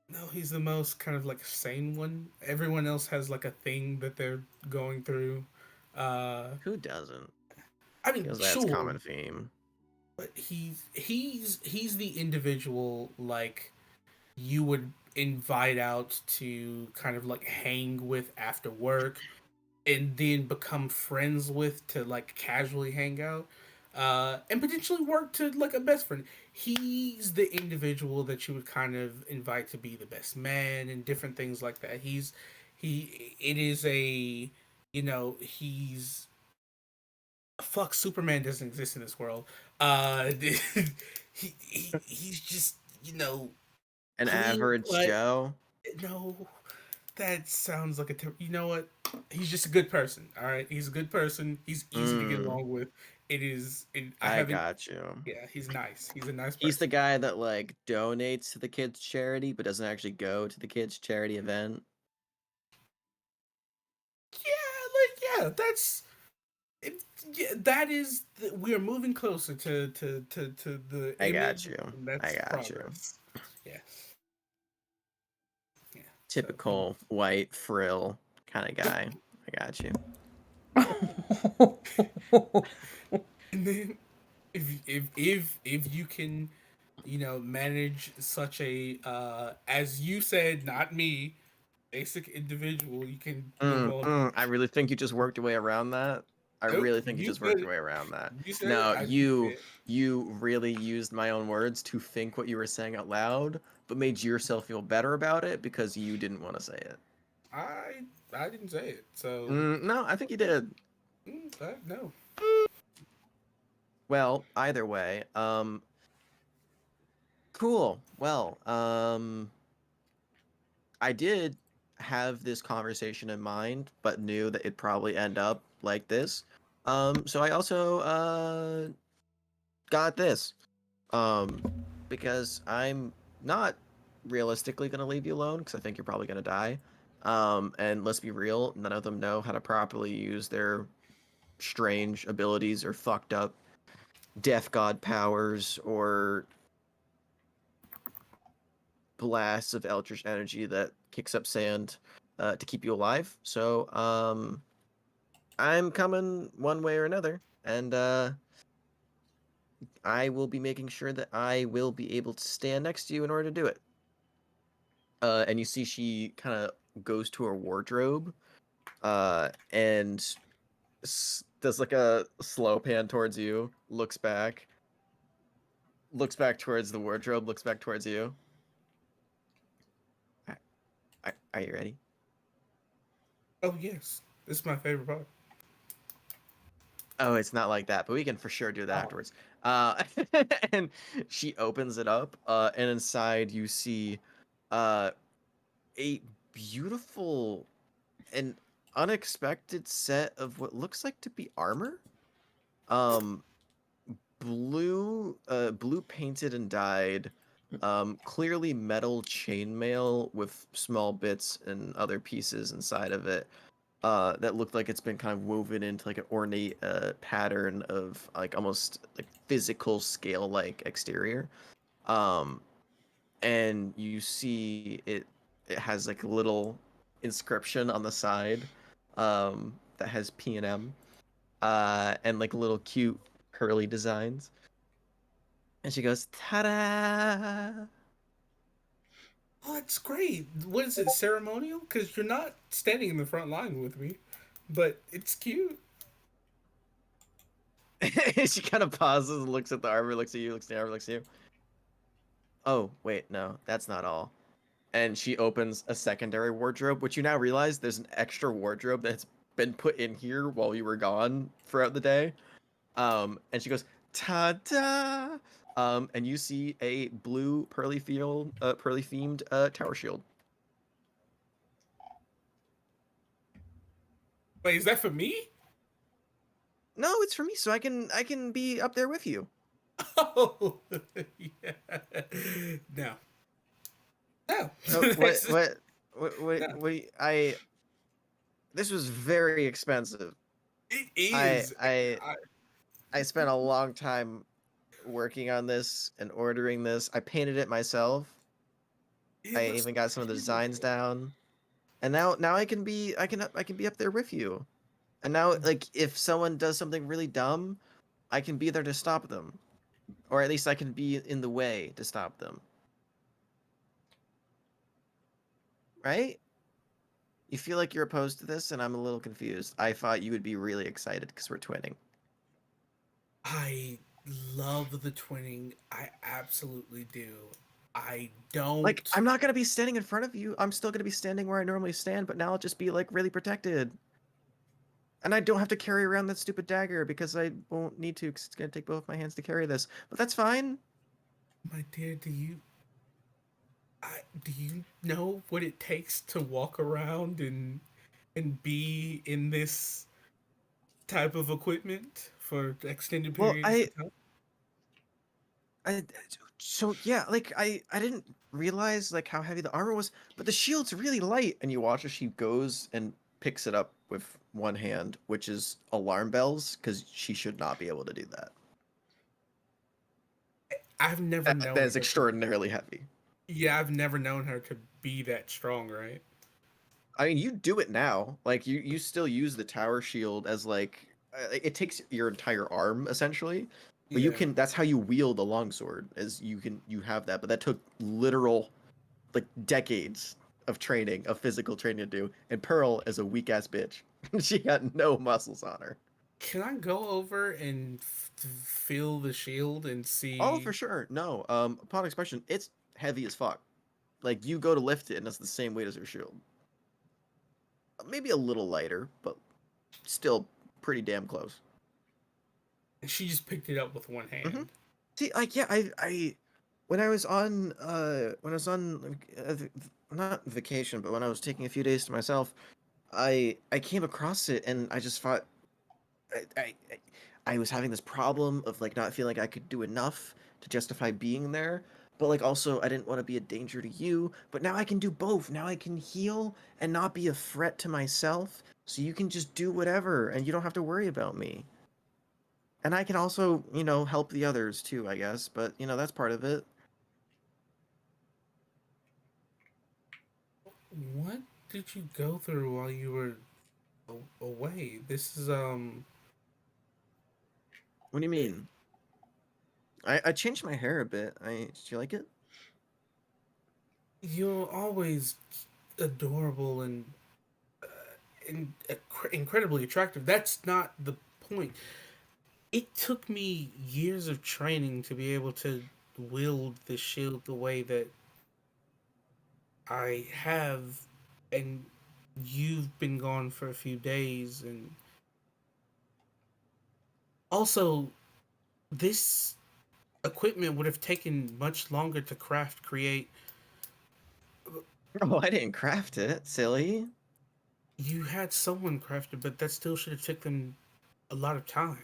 no, he's the most kind of like sane one. Everyone else has like a thing that they're going through. Uh, Who doesn't? I mean, Feels like that's a sure, common theme. but he's the individual like you would invite out to kind of like hang with after work and then become friends with to like casually hang out and potentially work to like a best friend. He's the individual that you would kind of invite to be the best man and different things like that. He it is a he's fuck Superman doesn't exist in this world. He's just An clean average cut. Joe. No, that sounds like you know what? He's just a good person. All right, he's a good person. He's easy to get Mm, along with. It is. I I haven't. got you. Yeah, he's nice. He's a nice He's the person. guy that like donates to the kids' charity but doesn't actually go to the kids' charity event. Yeah, that's it, yeah, that is we are moving closer to the I got image, you. and I that's got you. progress. Yes. Yeah. So Typical white frill kind of guy. I got you. and then if you can, manage such a as you said, not me, basic individual, you can move on. I really think you just worked your way around that. I Nope, really think you you just said worked it. your way around that. You said it. No, I just you did. you really used my own words to think what you were saying out loud, but made yourself feel better about it because you didn't want to say it. I didn't say it. So No, I think you did. no. Well, either way, cool. Well, I did have this conversation in mind, but knew that it'd probably end up like this. So I also got this. Um, because I'm not realistically gonna leave you alone because I think you're probably gonna die. And let's be real, none of them know how to properly use their strange abilities or fucked up death god powers or blasts of eldritch energy that kicks up sand to keep you alive. So I'm coming one way or another, and I will be making sure that I will be able to stand next to you in order to do it. And you see she kind of goes to her wardrobe, and does like a slow pan towards you, looks back towards the wardrobe, looks back towards you. Are you ready? Oh yes, this is my favorite part. Oh, it's not like that, but we can for sure do that Oh. afterwards. And she opens it up, and inside you see uh, a beautiful and unexpected set of what looks like to be armor. Um, blue painted and dyed, clearly metal chainmail with small bits and other pieces inside of it, that looked like it's been kind of woven into like an ornate pattern of like almost like physical scale like exterior. um and you see it has like a little inscription on the side, that has P&M, and like little cute curly designs. And she goes, "Ta-da!" Oh, it's great. What is it, ceremonial? Because you're not standing in the front line with me, but it's cute. She kind of pauses and looks at the armor, looks at you, looks at the armor, looks at you. Oh, wait, no, that's not all. And she opens a secondary wardrobe, which you now realize there's an extra wardrobe that's been put in here while you were gone throughout the day. And she goes, "Ta-da!" And you see a blue pearly themed tower shield. Wait, is that for me? No, it's for me, so I can be up there with you. Oh, yeah. No, no. Oh, That's just- no. I this was very expensive. It I is. I I, I spent a long time working on this and ordering this. I painted it myself. it I looks even got some of the designs beautiful. down. And now I can be up there with you. And now like if someone does something really dumb, I can be there to stop them. Or at least I can be in the way to stop them. Right? You feel like you're opposed to this and I'm a little confused. I thought you would be really excited because we're twinning. I love the twinning. I absolutely do. I Like don't. I'm not going to be standing in front of you. I'm still going to be standing where I normally stand, but now I'll just be like really protected. And I don't have to carry around that stupid dagger because I won't need to, because it's going to take both my hands to carry this. But that's fine. My dear, do you know what it takes to walk around and be in this type of equipment for extended Well, periods of time? I so yeah, like I didn't realize like how heavy the armor was, but the shield's really light. And you watch as she goes and picks it up with one hand, which is alarm bells, because she should not be able to do that. I've never known That is her extraordinarily heavy. Yeah, I've never known her to be that strong, right? I mean, you do it now. Like you still use the tower shield as like it takes your entire arm essentially, but you Yeah. can. That's how you wield a longsword. Is you have that, but that took literal like decades of training, of physical training to do. And Pearl is a weak ass bitch. She got no muscles on her. Can I go over and feel the shield and Oh, for see? sure. No. Upon inspection, it's heavy as fuck. Like you go to lift it, and it's the same weight as your shield. Maybe a little lighter, but still pretty damn close. She just picked it up with one Mm-hmm. hand. See, like, yeah, I, when I was on, not vacation, but when I was taking a few days to myself, I came across it and I just thought, I, I, I I was having this problem of like not feeling like I could do enough to justify being there, but like also I didn't want to be a danger to you. But now I can do both. Now I can heal and not be a threat to myself. So you can just do whatever, and you don't have to worry about me. And I can also, help the others too, I guess. But that's part of it. What did you go through while you were away? This is What do you it, mean? I changed my hair a bit. Do you like it? you're always adorable and incredibly attractive. That's not the point. It took me years of training to be able to wield the shield the way that I have, and you've been gone for a few days, and also this equipment would have taken much longer to create. Oh, I didn't craft it, silly. You had someone craft it, but that still should have taken them a lot of time.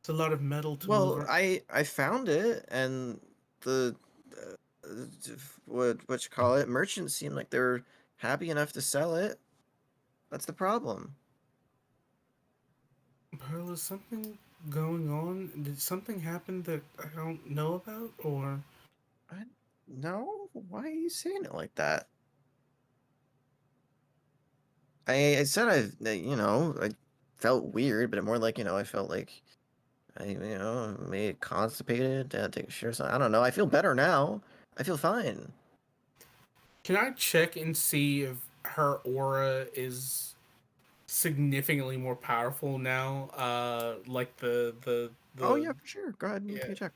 It's a lot of metal to move Well, around. I found it, and the what you call it merchants seemed like they were happy enough to sell it. That's the problem. Pearl, is something going on? Did something happen that I don't know about, or I, no, why are you saying it like that? I said I felt weird, but more like I felt like I maybe constipated, had to take a shit or something. I don't know. I feel better now. I feel fine. can I check and see if her aura is significantly more powerful now? Like Oh the yeah, for sure. Go ahead and yeah. take a check.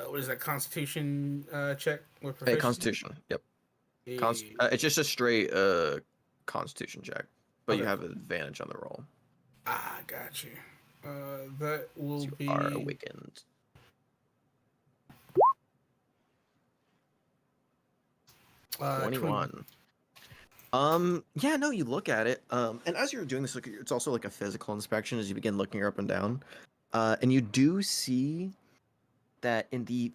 What is that Constitution check with Hey, proficiency? Constitution. Yep. Eh, It's just a straight Constitution check, but you Okay, have cool. advantage on the roll. Got you. That 'Cause will you are be awakened. 21. 21. Yeah, no, you look at it. And as you're doing this, like it's also like a physical inspection as you begin looking her up and down. And you do see that in the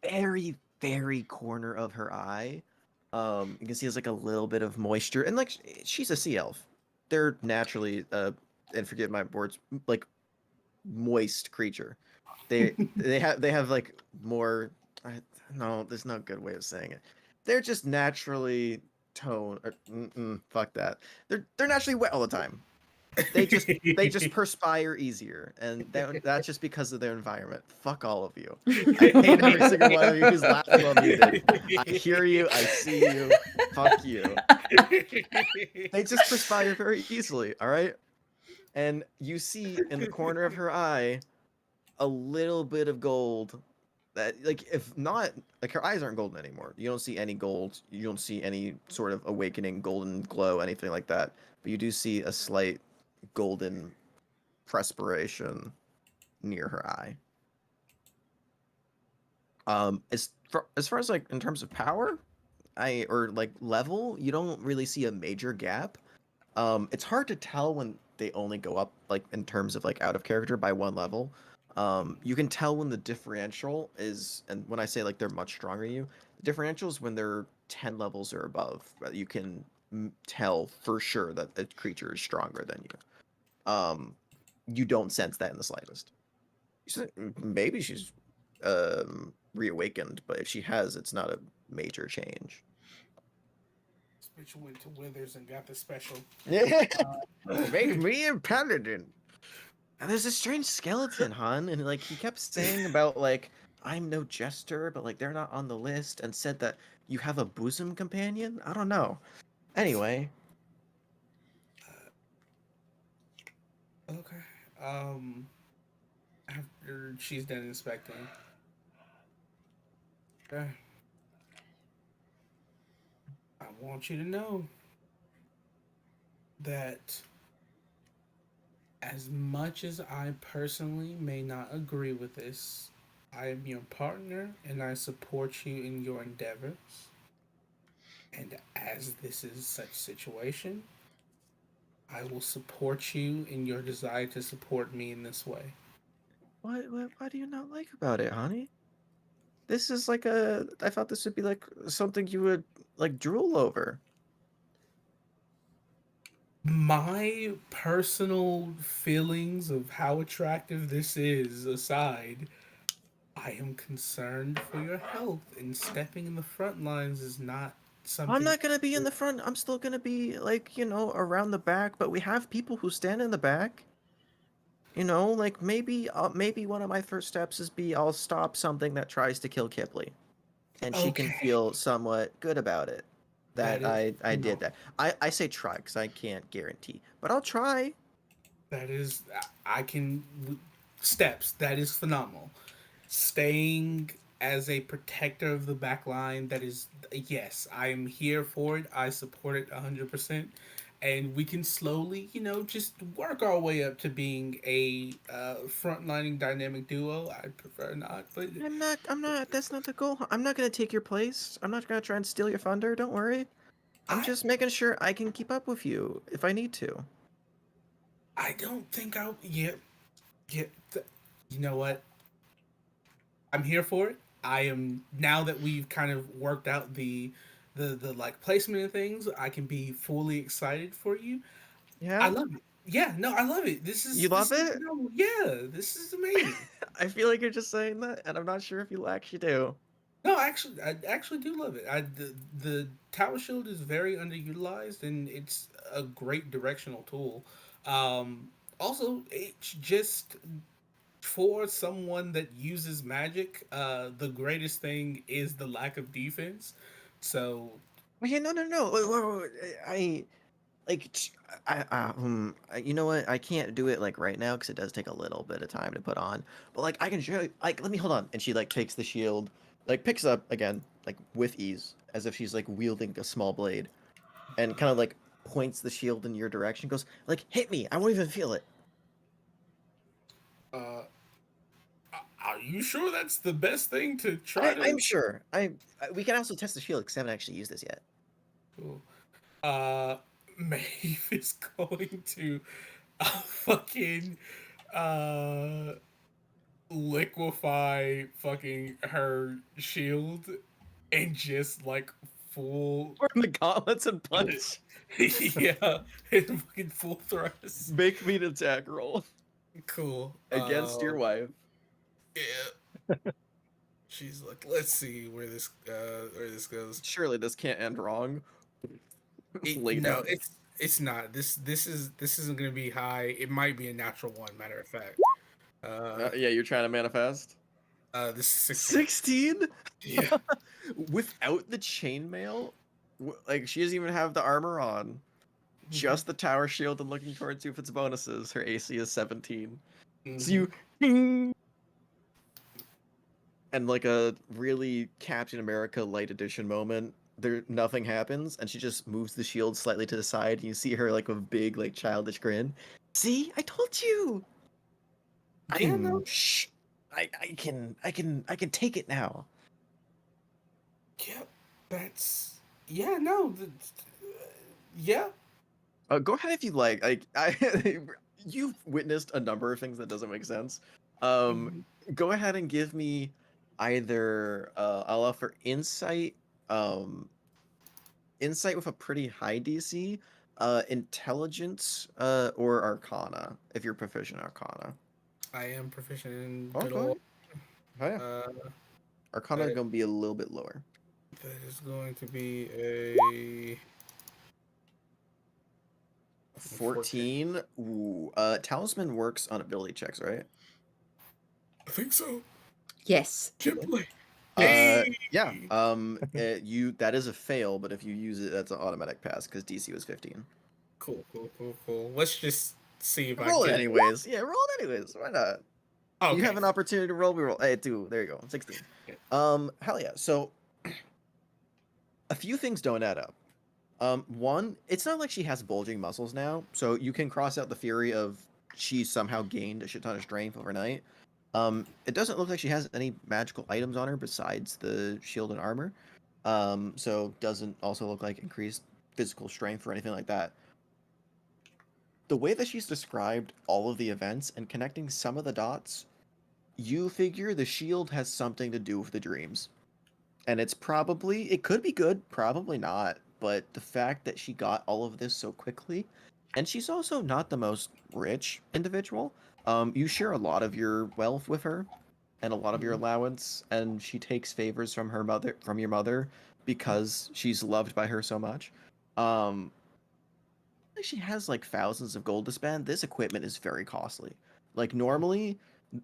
very, very corner of her eye, you can see there's like a little bit of moisture. And like she's a sea elf. They're naturally and forget my words, like moist creature. They have like more. No, there's no good way of saying it. They're just naturally tone. Fuck that. They're naturally wet all the time. They just perspire easier, and that's just because of their environment. Fuck all of you. I hate every single one of you who's laughing while muted. I hear you. I see you. Fuck you. They just perspire very easily. All right. And you see in the corner of her eye a little bit of gold that like if not like her eyes aren't golden anymore. You don't see any gold. You don't see any sort of awakening golden glow, anything like that. But you do see a slight golden perspiration near her eye. As far as like in terms of power, or like level, you don't really see a major gap. It's hard to tell when they only go up like in terms of like out of character by one level. You can tell when the differential is, and when I say like they're much stronger than you, the differential is when they're 10 levels or above. You can tell for sure that the creature is stronger than you don't sense that in the slightest. Maybe she's reawakened, but if she has, it's not a major change. This bitch went to Withers and got the special. Make me a paladin. And there's this strange skeleton, hon, and like he kept saying about like I'm no jester, but like they're not on the list, and said that you have a bosom companion. I don't know. Anyway, Okay. After she's done inspecting, uh, I want you to know that as much as I personally may not agree with this, I am your partner and I support you in your endeavors. And as this is such situation, I will support you in your desire to support me in this way. what do you not like about it, honey? This is like I thought this would be like something you would like drool over. My personal feelings of how attractive this is aside, I am concerned for your health, and stepping in the front lines is not I'm something. not gonna be in the front. I'm still gonna be like, around the back, but we have people who stand in the back. Like maybe one of my first steps is I'll stop something that tries to kill Kipley, and she can Okay, feel somewhat good about it that that is I did no, that. I say try because I can't guarantee, but I'll try. that is I can steps. That is phenomenal. Staying as a protector of the back line, that is, yes, I am here for it. I support it 100%. And we can slowly, just work our way up to being a frontlining dynamic duo. I prefer not, but I'm not. That's not the goal. I'm not gonna take your place. I'm not gonna try and steal your thunder. Don't worry. I'm I just making sure I can keep up with you if I need to. I don't think I'll. Yeah, yeah. You know what? I'm here for it. I am, now that we've kind of worked out the like placement of things. I can be fully excited for you. I Yeah, love it. Yeah, no, I love it. you This love is it. phenomenal. Yeah, this is amazing. I feel like you're just saying that, and I'm not sure if you actually do. No, actually, I actually do love it. The tower shield is very underutilized, and it's a great directional tool. Also, it's just for someone that uses magic. The greatest thing is the lack of defense. So Well, yeah, no. Wait, I like you know what? I can't do it like right now because it does take a little bit of time to put on. But like I can show you, like let me hold on. And she like takes the shield, like picks up again, like with ease, as if she's like wielding a small blade, and kind of like points the shield in your direction. Goes like, hit me. I won't even feel it. uh, are you sure that's the best thing to try I'm to? sure. We can also test the shield because I haven't actually used this yet. Cool. Uh, Maeve is going to fucking uh liquefy fucking her shield and just like full Or the gauntlets and punch. yeah, and fucking full thrust. Make me an attack roll Cool. against your wife. Yeah. She's like, let's see where this goes. Surely this can't end wrong. Lay No, down. it's not. This isn't gonna be high. It might be a natural one, matter of fact. Yeah, you're trying to manifest. This is 16. 16? Yeah. Without the chainmail? Like, she doesn't even have the armor on. Just the tower shield and looking towards you with its bonuses. Her AC is 17. So you... Ding! And like a really Captain America light edition moment, nothing happens, and she just moves the shield slightly to the side, and you see her like with a big, like, childish grin. See? I told you! Yeah, no. Shh! I can take it now. Yeah, that's yeah, no, yeah. Go ahead if you like. You've witnessed a number of things that doesn't make sense. Mhm. Go ahead and give me either I'll offer insight, insight with a pretty high DC, intelligence, or arcana if you're proficient in arcana. I am proficient in good Okay. old. Oh yeah. Uh, Arcana is that, gonna be a little bit lower. that is going to be a 14. Ooh. Talisman works on ability checks, right? I think so. Yes. Chipley. Yes. Yeah. You that is a fail, but if you use it, that's an automatic pass because DC was 15. Cool. Let's just see if I Roll it can. anyways. Yeah, roll it anyways. Why not? Okay. You have an opportunity to roll. We roll. Hey, two. There you go. 16. Okay. Hell yeah. So, a few things don't add up. One, it's not like she has bulging muscles now, so you can cross out the theory of she somehow gained a shit ton of strength overnight. It doesn't look like she has any magical items on her besides the shield and armor. So doesn't also look like increased physical strength or anything like that. The way that she's described all of the events and connecting some of the dots, you figure the shield has something to do with the dreams. And it could be good, probably not. But the fact that she got all of this so quickly, and she's also not the most rich individual. You share a lot of your wealth with her, and a lot of your allowance, and she takes favors from your mother, because she's loved by her so much. Um, like she has like thousands of gold to spend. This equipment is very costly. Like normally,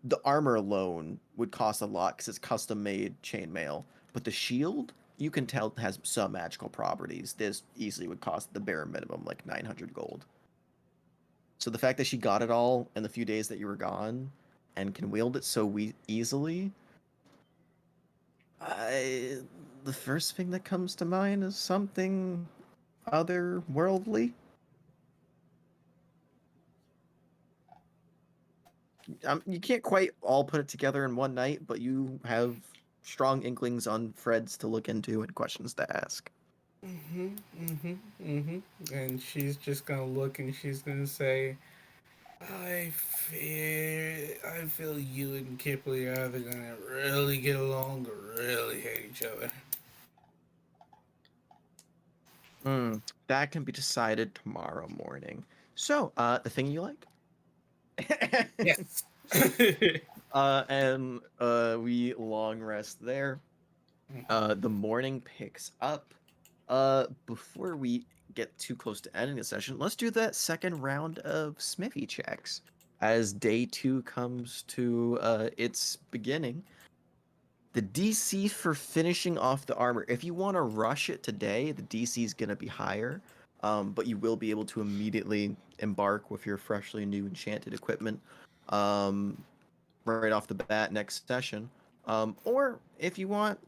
the armor alone would cost a lot because it's custom made chainmail. But the shield, you can tell, has some magical properties. This easily would cost the bare minimum like 900 gold. So the fact that she got it all in the few days that you were gone, and can wield it so easily, the first thing that comes to mind is something otherworldly. You can't quite all put it together in one night, but you have strong inklings on threads to look into and questions to ask. And she's just gonna look and she's gonna say, I feel you and Kipley are either gonna really get along or really hate each other. That can be decided tomorrow morning. So, the thing you like? Yes. And we long rest there. The morning picks up. Before we get too close to ending the session, let's do that second round of Smithy checks. As day 2 comes to its beginning, the DC for finishing off the armor, if you want to rush it today, the DC is going to be higher, but you will be able to immediately embark with your freshly new enchanted equipment right off the bat next session. Or if you want,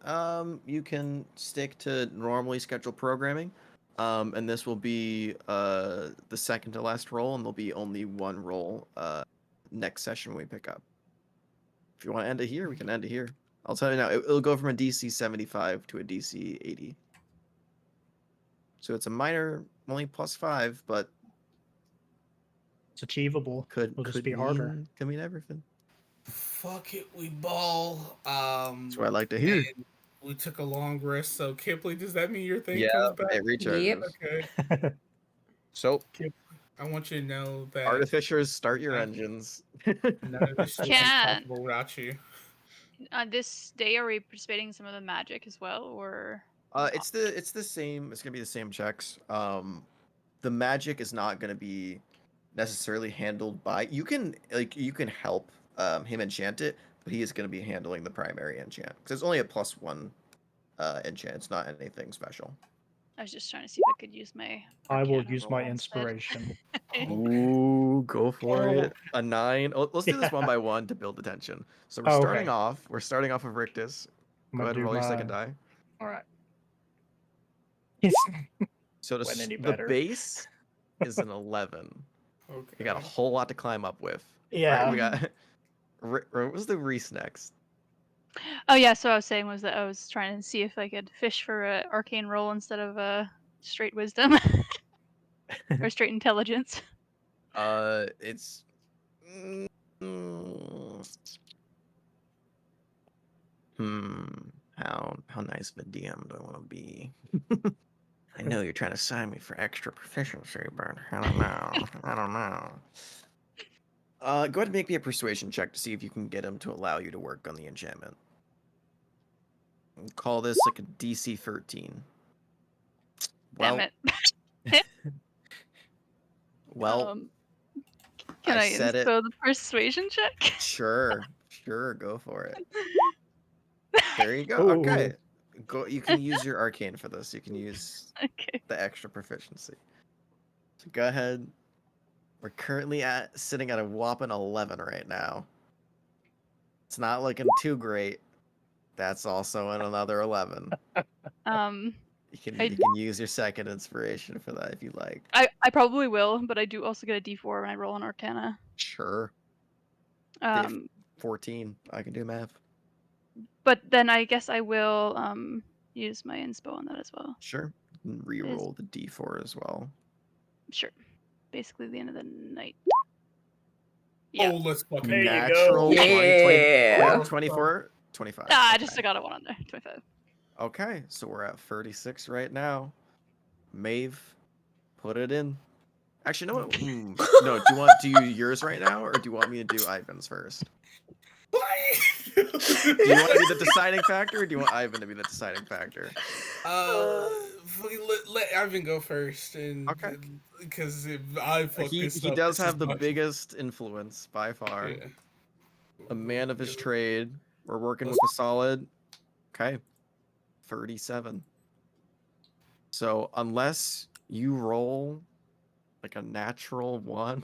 you can stick to normally scheduled programming, and this will be the second to last roll, and there'll be only one roll next session when we pick up. If you want to end it here, we can end it here. I'll tell you now, it'll go from a DC 75 to a DC 80. So it's a minor, only +5, but It's achievable. It'll just be harder. could mean everything. Fuck it, we ball. That's what I like to hear. And we took a long rest, so Kipley, does that mean your thing Yeah, comes back? it recharges. Yep. Okay. So, I want you to know that artificers, start your Uh, engines. none of this shit is Can't. possible without you. On this day, are we participating in some of the magic as well, or? It's the same. It's gonna be the same checks. The magic is not gonna be necessarily handled by. You can help him enchant it, but he is gonna be handling the primary enchant because it's only a +1 enchant. It's not anything special. I was just trying to see if I could use my. I will Arcana use my roll instead. inspiration. Ooh, go for Oh. it. A 9. Oh, let's do this one Yeah. by one to build the tension. So we're Oh, starting okay. off. We're starting off with Rictus. I'm Go gonna ahead and do roll your second my. die. All right. So Went any the better. base is an 11. Okay. We got a whole lot to climb up with. Yeah. All right, we got. What was the Reese next? Oh yeah, so I was saying was that I was trying to see if I could fish for a arcane roll instead of a straight wisdom or straight intelligence. It's. mm, Hmm. How nice of a DM do I want to be? I know you're trying to sign me for extra proficiency, but I don't know. I don't know. Go ahead and make me a persuasion check to see if you can get him to allow you to work on the enchantment. We'll call this like a DC 13. Damn Well, it. well, Can I said it. inspo the persuasion check? Sure, go for it. There you go. Ooh. Okay, go. You can use your arcane for this. You can use Okay. the extra proficiency. So go ahead. We're currently sitting at a whopping 11 right now. It's not looking too great. That's also another 11. Um, You I- can use your second inspiration for that if you like. I probably will, but I do also get a D4 when I roll an Arcana. Sure. Um, 14. I can do math. but then I guess I will use my inspo on that as well. Sure. You can re-roll the D4 as well. Sure. Basically the end of the night. Oh, Yeah. let's fucking There you Natural go. 20, 20, Yeah. 24, 25. I Okay. just got a 1 on there. 25. Okay, so we're at 36 right now. Maeve, put it in. Actually, no. No, do you want to do yours right now, or do you want me to do Ivan's first? What? Do you want to be the deciding factor, or do you want Ivan to be the deciding factor? Let Ivan go first, and Okay. because if I fuck He this he up, does this have is the not- biggest influence by far. Yeah. A man of his trade. We're working with a solid. Okay. 37. So unless you roll like a natural 1,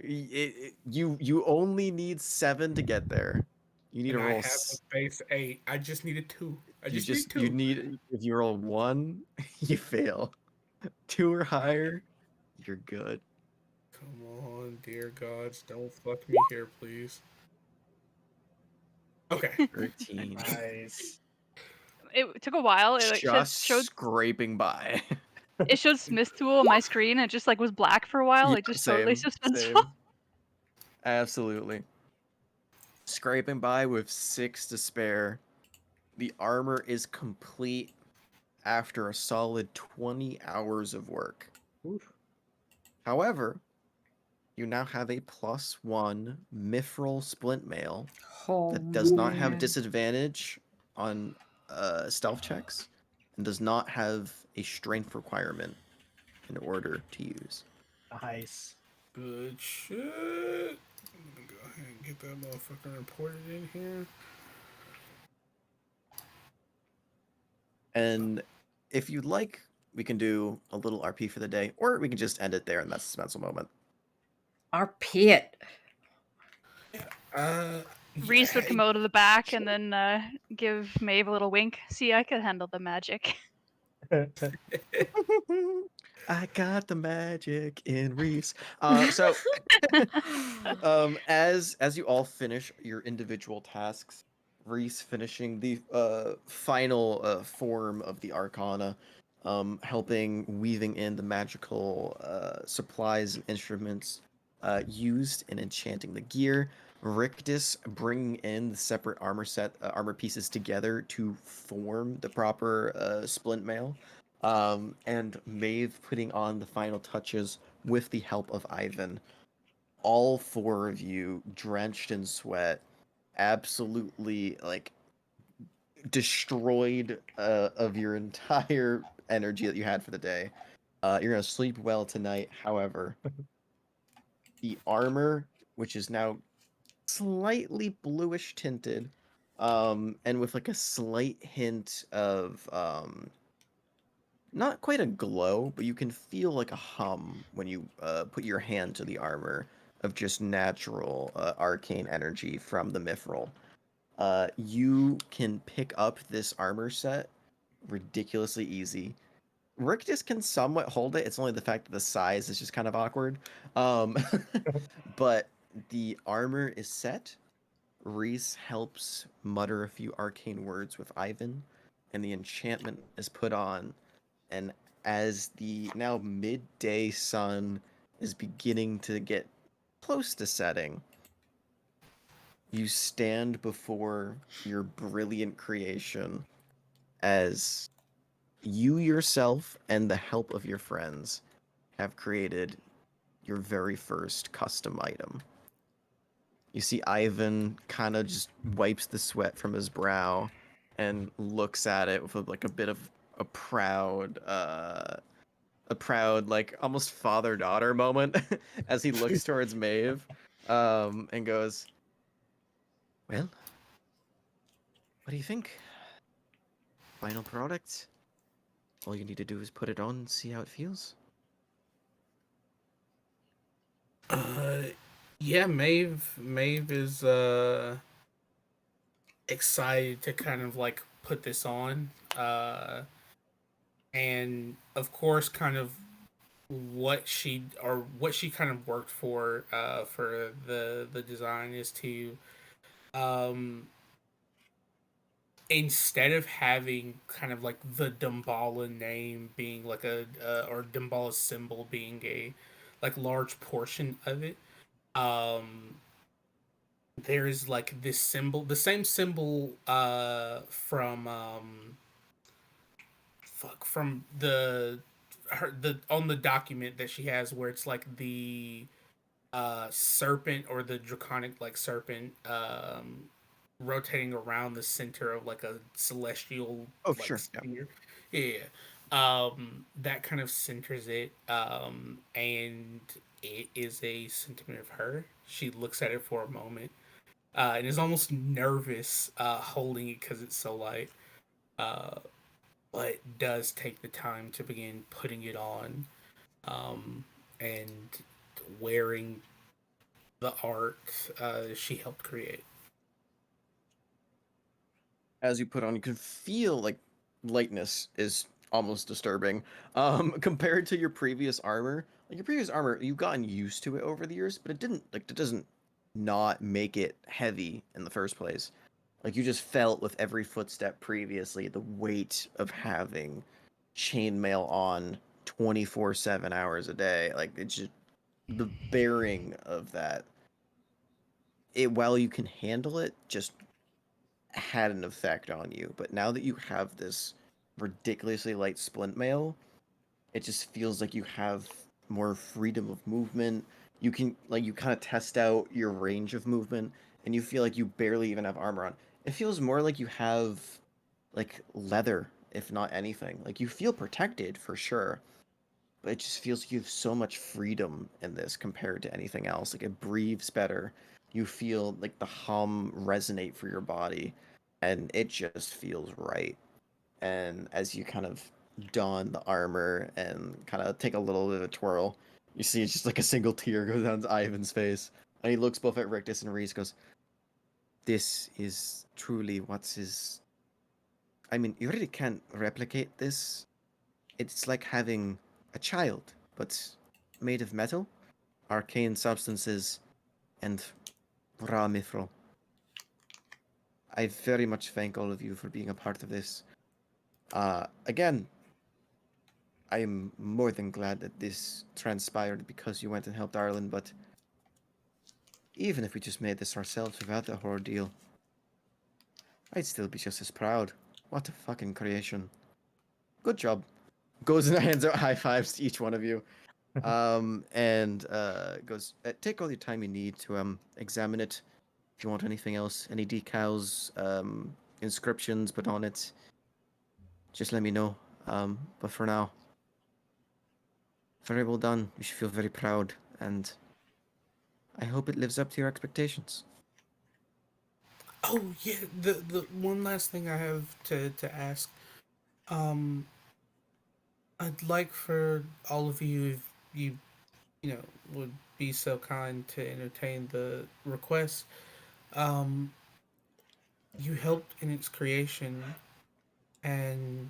you only need 7 to get there. You need And to I roll. have a base 8. I just needed 2. I You just need 2. you need if you roll 1, you fail. 2 or higher, you're good. Come on, dear gods, don't fuck me here, please. Okay. 13. Nice. It took a while. It like Just showed scraping by. it showed Smith tool on my screen. It just like was black for a while. Yeah, Like just totally same. suspenseful. Absolutely. Scraping by with 6 to spare. The armor is complete after a solid 20 hours of work. Oof. However, you now have a +1 mithril splint mail Oh, that does not have man. disadvantage on stealth checks and does not have a strength requirement in order to use. Nice. Good shit. I'm gonna go ahead and get that motherfucker reported in here. And if you'd like, we can do a little RP for the day, or we can just end it there and that's the suspenseful moment. Our pit. Reese would yeah, come out of the back and then give Maeve a little wink. See, I could handle the magic. I got the magic in Reese. So as you all finish your individual tasks, Reese finishing the final form of the Arcana, helping weaving in the magical supplies and instruments used in enchanting the gear. Rictus bringing in the separate armor pieces together to form the proper splint mail. And Maeve putting on the final touches with the help of Ivan. All 4 of you drenched in sweat, absolutely like destroyed of your entire energy that you had for the day. You're gonna sleep well tonight. However, the armor, which is now slightly bluish tinted, and with like a slight hint of not quite a glow, but you can feel like a hum when you put your hand to the armor of just natural arcane energy from the mithril. You can pick up this armor set ridiculously easy. Rictus can somewhat hold it. It's only the fact that the size is just kind of awkward. But the armor is set. Reese helps mutter a few arcane words with Ivan, and the enchantment is put on. And as the now midday sun is beginning to get close to setting, you stand before your brilliant creation as you yourself and the help of your friends have created your very first custom item. You see Ivan kind of just wipes the sweat from his brow and looks at it with like a bit of a proud like almost father-daughter moment as he looks towards Maeve and goes, "Well, what do you think? Final product? All you need to do is put it on, see how it feels." Uh, yeah, Maeve is excited to kind of like put this on. And of course, kind of what she kind of worked for the design is to um instead of having kind of like the Dumbala name being like or Dumbala symbol being a like large portion of it, um there is like this symbol, the same symbol from from the on the document that she has where it's like the serpent or the draconic like serpent rotating around the center of like a celestial Oh, like sure. Yeah. sphere. Yeah. That kind of centers it. And it is a sentiment of her. She looks at it for a moment and is almost nervous holding it because it's so light. Uh, but does take the time to begin putting it on and wearing the art she helped create. As you put on, you can feel like lightness is almost disturbing. Compared to your previous armor, like your previous armor, you've gotten used to it over the years, but it doesn't not make it heavy in the first place. Like you just felt with every footstep previously the weight of having chainmail on 24/7 hours a day. Like it's just the bearing of that. It while you can handle it, just had an effect on you. But now that you have this ridiculously light splint mail, it just feels like you have more freedom of movement. You can like you kind of test out your range of movement and you feel like you barely even have armor on. It feels more like you have like leather, if not anything. Like you feel protected for sure, but it just feels like you have so much freedom in this compared to anything else. Like it breathes better. You feel like the hum resonate for your body, and it just feels right. And as you kind of don the armor and kind of take a little bit of a twirl, you see it's just like a single tear go down to Ivan's face. And he looks both at Rictus and Reese, goes, "This is truly what's is. I mean, you really can't replicate this. It's like having a child, but made of metal, arcane substances, and raw mithril. I very much thank all of you for being a part of this. Again, I am more than glad that this transpired because you went and helped Ireland, but even if we just made this ourselves without the ordeal, I'd still be just as proud. What a fucking creation. Good job." Goes and hands out high fives to each one of you. And goes, "Take all your time you need to examine it. If you want anything else, any decals, inscriptions put on it, just let me know. But for now, very well done. You should feel very proud, and I hope it lives up to your expectations." Oh yeah, the one last thing I have to ask. Um, I'd like for all of you, if you know would be so kind to entertain the request. Um, you helped in its creation, and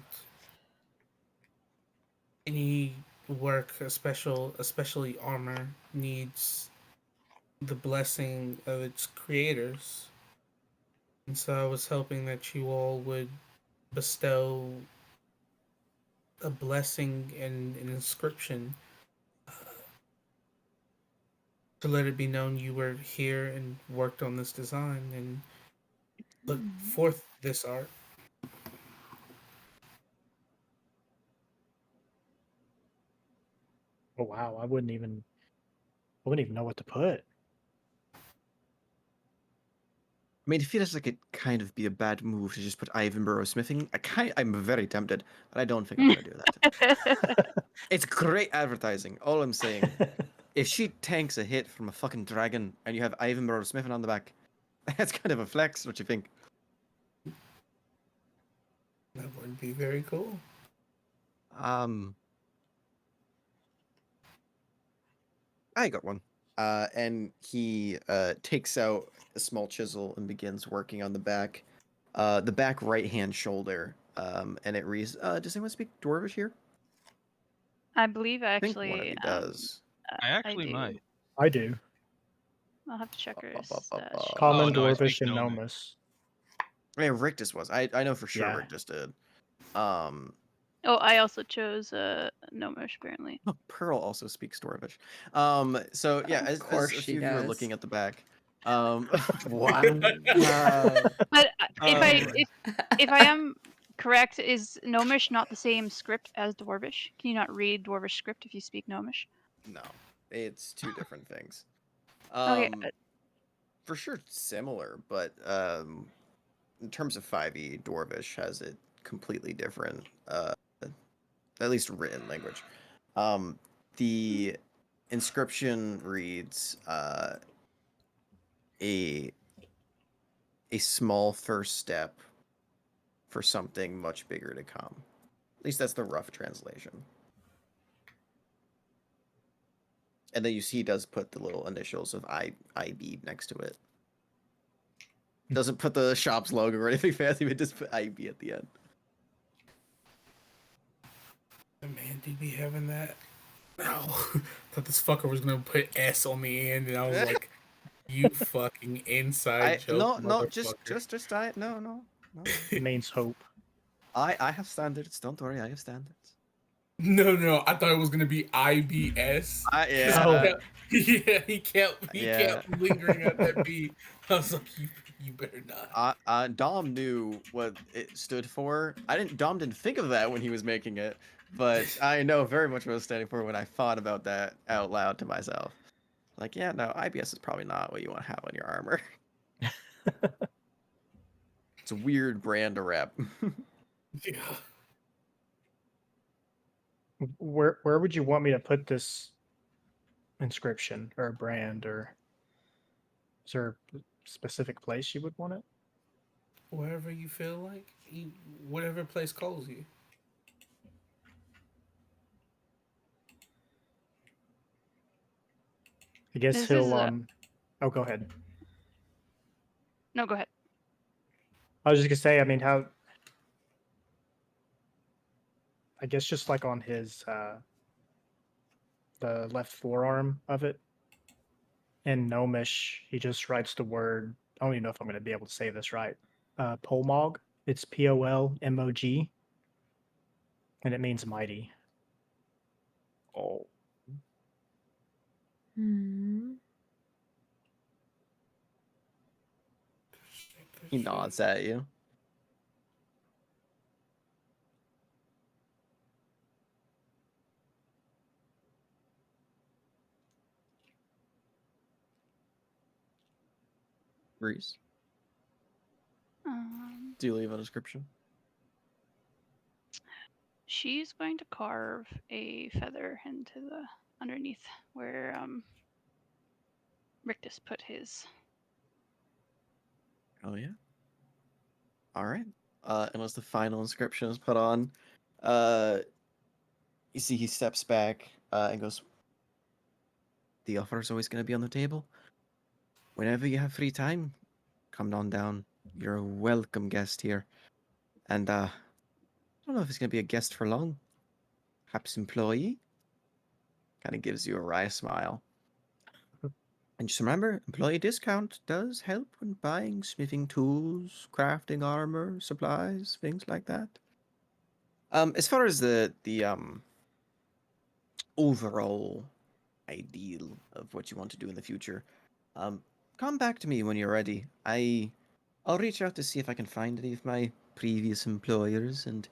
any work, especially armor, needs the blessing of its creators. And so I was hoping that you all would bestow a blessing and an inscription to let it be known you were here and worked on this design and put forth this art. Oh wow, I wouldn't even know what to put. I mean, it feels like it kind of be a bad move to just put Ivan Burrow smithing. I'm very tempted, but I don't think I'm gonna do that. It's great advertising. All I'm saying, if she tanks a hit from a fucking dragon and you have Ivan Burrow smithing on the back, that's kind of a flex. What you think? That would be very cool. I got one. And he takes out a small chisel and begins working on the back right hand shoulder. And it reads, does anyone speak Dwarvish here? I believe I think one of actually, you does. I actually do. might. I do. I'll have to check her Ba, ba, ba, ba. stash. Common, no, I speak Dwarvish, and Gnomic. Gnomus. Yeah, Rictus was. I know for sure Yeah. Rictus did. Um, Oh, I also chose Gnomish apparently. oh, Pearl also speaks Dwarvish. So yeah, Of as course a she few of you are does. looking at the back, what? But if I Um, if I am correct, is Gnomish not the same script as Dwarvish? Can you not read Dwarvish script if you speak Gnomish? no, it's two different things. Okay, For sure similar, but in terms of 5e, Dwarvish has it completely different. At least written language. The inscription reads a small first step for something much bigger to come. At least that's the rough translation. And then you see he does put the little initials of IB next to it. Doesn't put the shop's logo or anything fancy, but just put IB at the end. Man, did be having that? No. Thought this fucker was gonna put S on the end, and I was like, you fucking inside joke, motherfucker. just I no. It means hope. I have standards. Don't worry, I have standards. No, I thought it was gonna be IBS. Yeah. He kept lingering at that beat. I was like, you better not. Dom knew what it stood for. Dom didn't think of that when he was making it, but I know very much what it was standing for when I thought about that out loud to myself. Like, yeah, no, IBS is probably not what you want to have on your armor. It's a weird brand to rep. Yeah. Where would you want me to put this inscription or brand, or is there a specific place you would want it? Wherever you feel like, whatever place calls you. I guess This he'll is Oh, go ahead. no, go ahead. I was just gonna say, I mean, how I guess just like on his the left forearm of it. In Gnomish, he just writes the word. I don't even know if I'm going to be able to say this right. Polmog. It's Polmog, and it means mighty. Oh. He nods at you. Reese, do you leave a description? She's going to carve a feather into the underneath where Rictus put his. Oh yeah. All right. Unless the final inscription is put on, you see he steps back and goes, "The offer is always going to be on the table. Whenever you have free time, come on down. You're a welcome guest here. And I don't know if it's going to be a guest for long. Perhaps employee." Kind of gives you a wry smile. And just remember, employee discount does help when buying smithing tools, crafting armor, supplies, things like that. As far as the overall ideal of what you want to do in the future, come back to me when you're ready. I'll reach out to see if I can find any of my previous employers and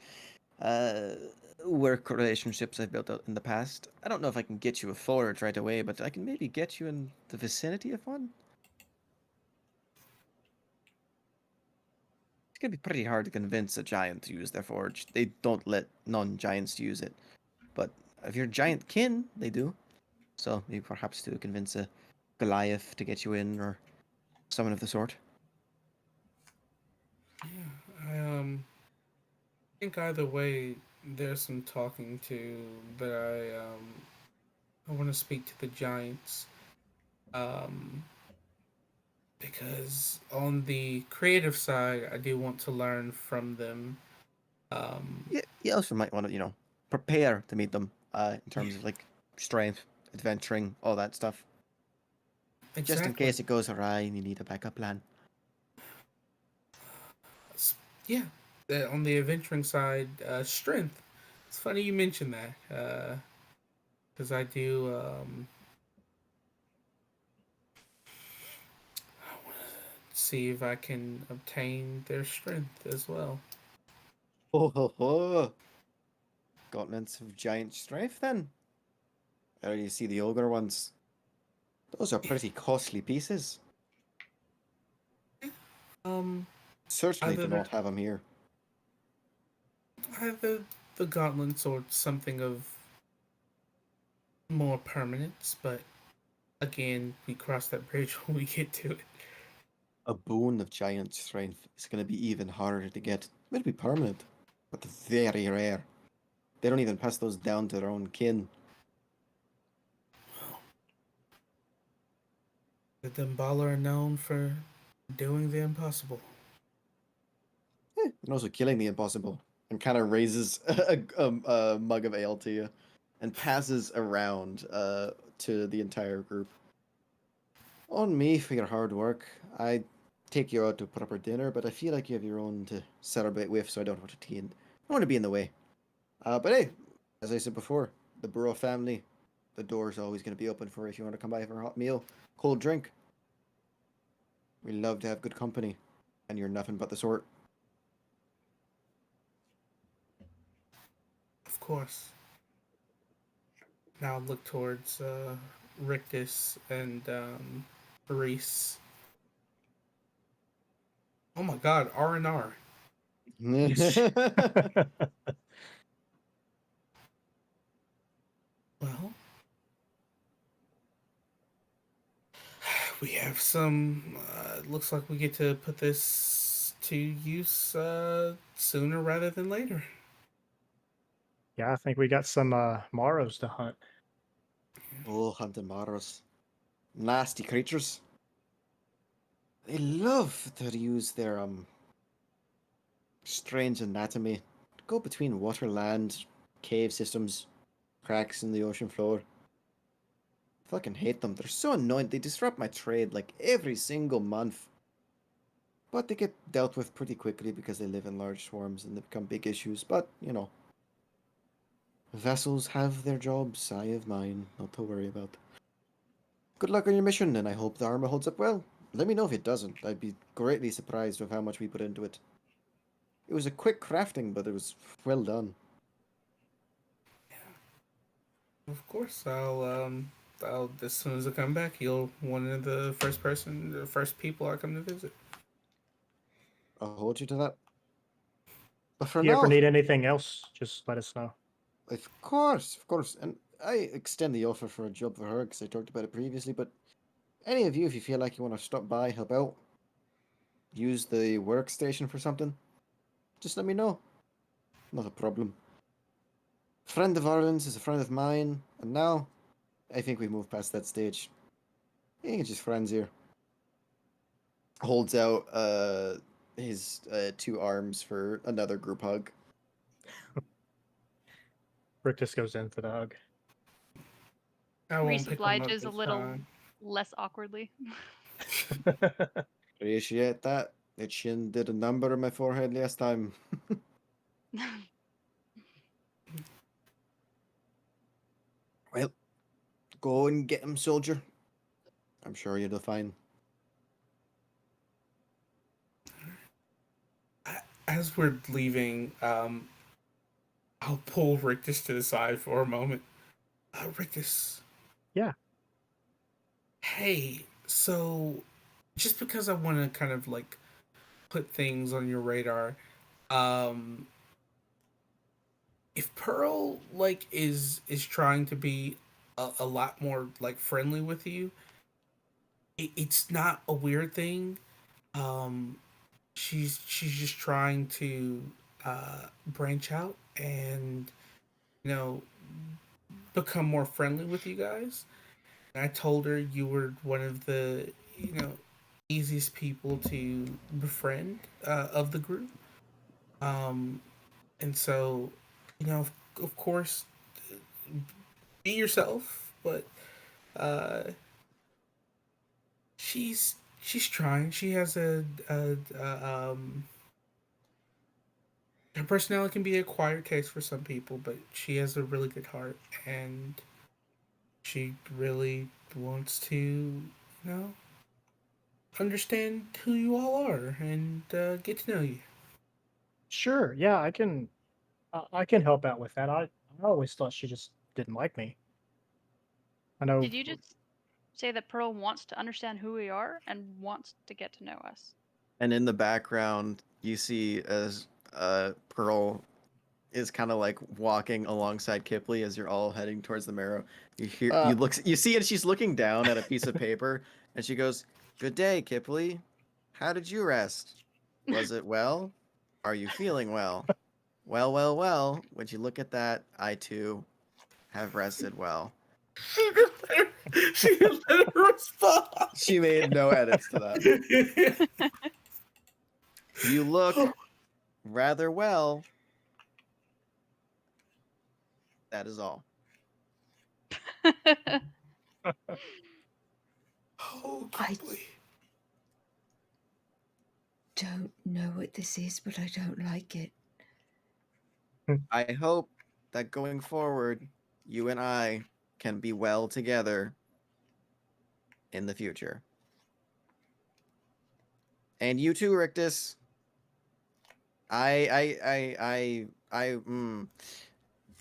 work relationships I've built out in the past. I don't know if I can get you a forge right away, but I can maybe get you in the vicinity of one. It's gonna be pretty hard to convince a giant to use their forge. They don't let non-giants use it. But if you're giant kin, they do. So maybe perhaps to convince a Goliath to get you in, or someone of the sort. Yeah, I think either way, there's some talking to that I want to speak to the giants. Um, because on the creative side, I do want to learn from them. Um, Yeah, you also might want to, prepare to meet them. In terms of like strength, adventuring, all that stuff. Just in exactly. case it goes awry and you need a backup plan. Yeah, on the adventuring side, strength. It's funny you mentioned that because I do. See if I can obtain their strength as well. Ho ho ho! Gauntlets of giant strength then. There you see the ogre ones. Those are pretty costly pieces. Um, Certainly either do not that, have them here. either the gauntlets or something of more permanence, but again, we cross that bridge when we get to it. A boon of giant strength is going to be even harder to get. It'll be permanent, but very rare. They don't even pass those down to their own kin. The Dambala are known for doing the impossible. And also killing the impossible. And kind of raises a mug of ale to you and passes around to the entire group. On me for your hard work. I take you out to proper dinner, but I feel like you have your own to celebrate with, so I don't want to I don't want to be in the way. But hey, as I said before, the Burrow family, the door's always going to be open for if you want to come by for a hot meal, cold drink. We love to have good company, and you're nothing but the sort. Of course. Now look towards Rictus and Reese. Oh my God, R&R. Well, we have some. Looks like we get to put this to use sooner rather than later. Yeah, I think we got some Maros to hunt. Oh, hunting matters. Nasty creatures. They love to use their strange anatomy. Go between water, land, cave systems, cracks in the ocean floor. Fucking hate them. They're so annoying. They disrupt my trade like every single month. But they get dealt with pretty quickly because they live in large swarms and they become big issues. But, vessels have their jobs. I have mine. Not to worry about. Good luck on your mission, and I hope the armor holds up well. Let me know if it doesn't. I'd be greatly surprised with how much we put into it. It was a quick crafting, but it was well done. Of course, I'll as soon as I come back, you'll one of the first people I come to visit. I'll hold you to that. But for If you ever now, need anything else, just let us know. of course, of course. And I extend the offer for a job for her because I talked about it previously. But any of you, if you feel like you want to stop by, help out, use the workstation for something, just let me know. Not a problem. Friend of Ireland's is a friend of mine, and now I think we've moved past that stage. I think it's just friends here. Holds out his two arms for another group hug. Rictus goes in for the hug. I Reese won't pick him up obliges a this little time. less awkwardly. Appreciate that. The chin did a number on my forehead last time. Well, go and get him, soldier. I'm sure you'll do fine. As we're leaving, I'll pull Rictus to the side for a moment. Rictus. Yeah. Hey, so just because I want to kind of like put things on your radar, um, if Pearl like is trying to be a lot more like friendly with you, it's not a weird thing. Um, she's just trying to branch out and you know become more friendly with you guys. And I told her you were one of the easiest people to befriend of the group. Um, and so of course, be yourself, but uh, she's trying. She has her personality can be a quiet case for some people, but she has a really good heart, and she really wants to, understand who you all are and get to know you. Sure. Yeah, I can help out with that. I always thought she just didn't like me. I know. Did you just say that Pearl wants to understand who we are and wants to get to know us? And in the background, you see as Pearl is kind of like walking alongside Kipley as you're all heading towards the marrow. You see, and she's looking down at a piece of paper, and she goes, "Good day, Kipley. How did you rest? Was it well? Are you feeling well? Well, well, well. Would you look at that? I too have rested well." She didn't let her respond. She made no edits to that. You look rather well. That is all. Oh, I Kipley. don't know what this is, but I don't like it. I hope that going forward, you and I can be well together in the future. And you too, Rictus. I,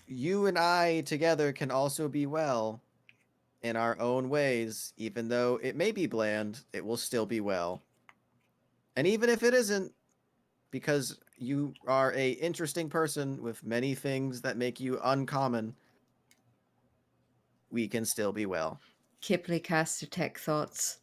you and I together can also be well in our own ways, even though it may be bland, it will still be well. And even if it isn't, because you are a interesting person with many things that make you uncommon, we can still be well. Kipley casts detect thoughts.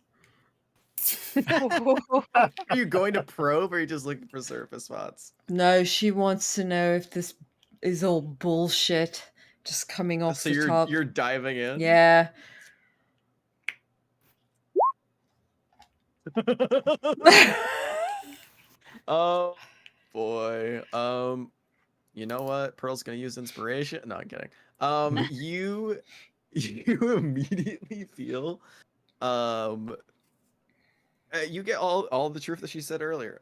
Are you going to probe or are you just looking for surface spots? No, she wants to know if this is all bullshit just coming off So the top. you're diving in? Yeah. Oh boy. You know what? Pearl's gonna use inspiration. No, I'm kidding. You you immediately feel you get all the truth that she said earlier.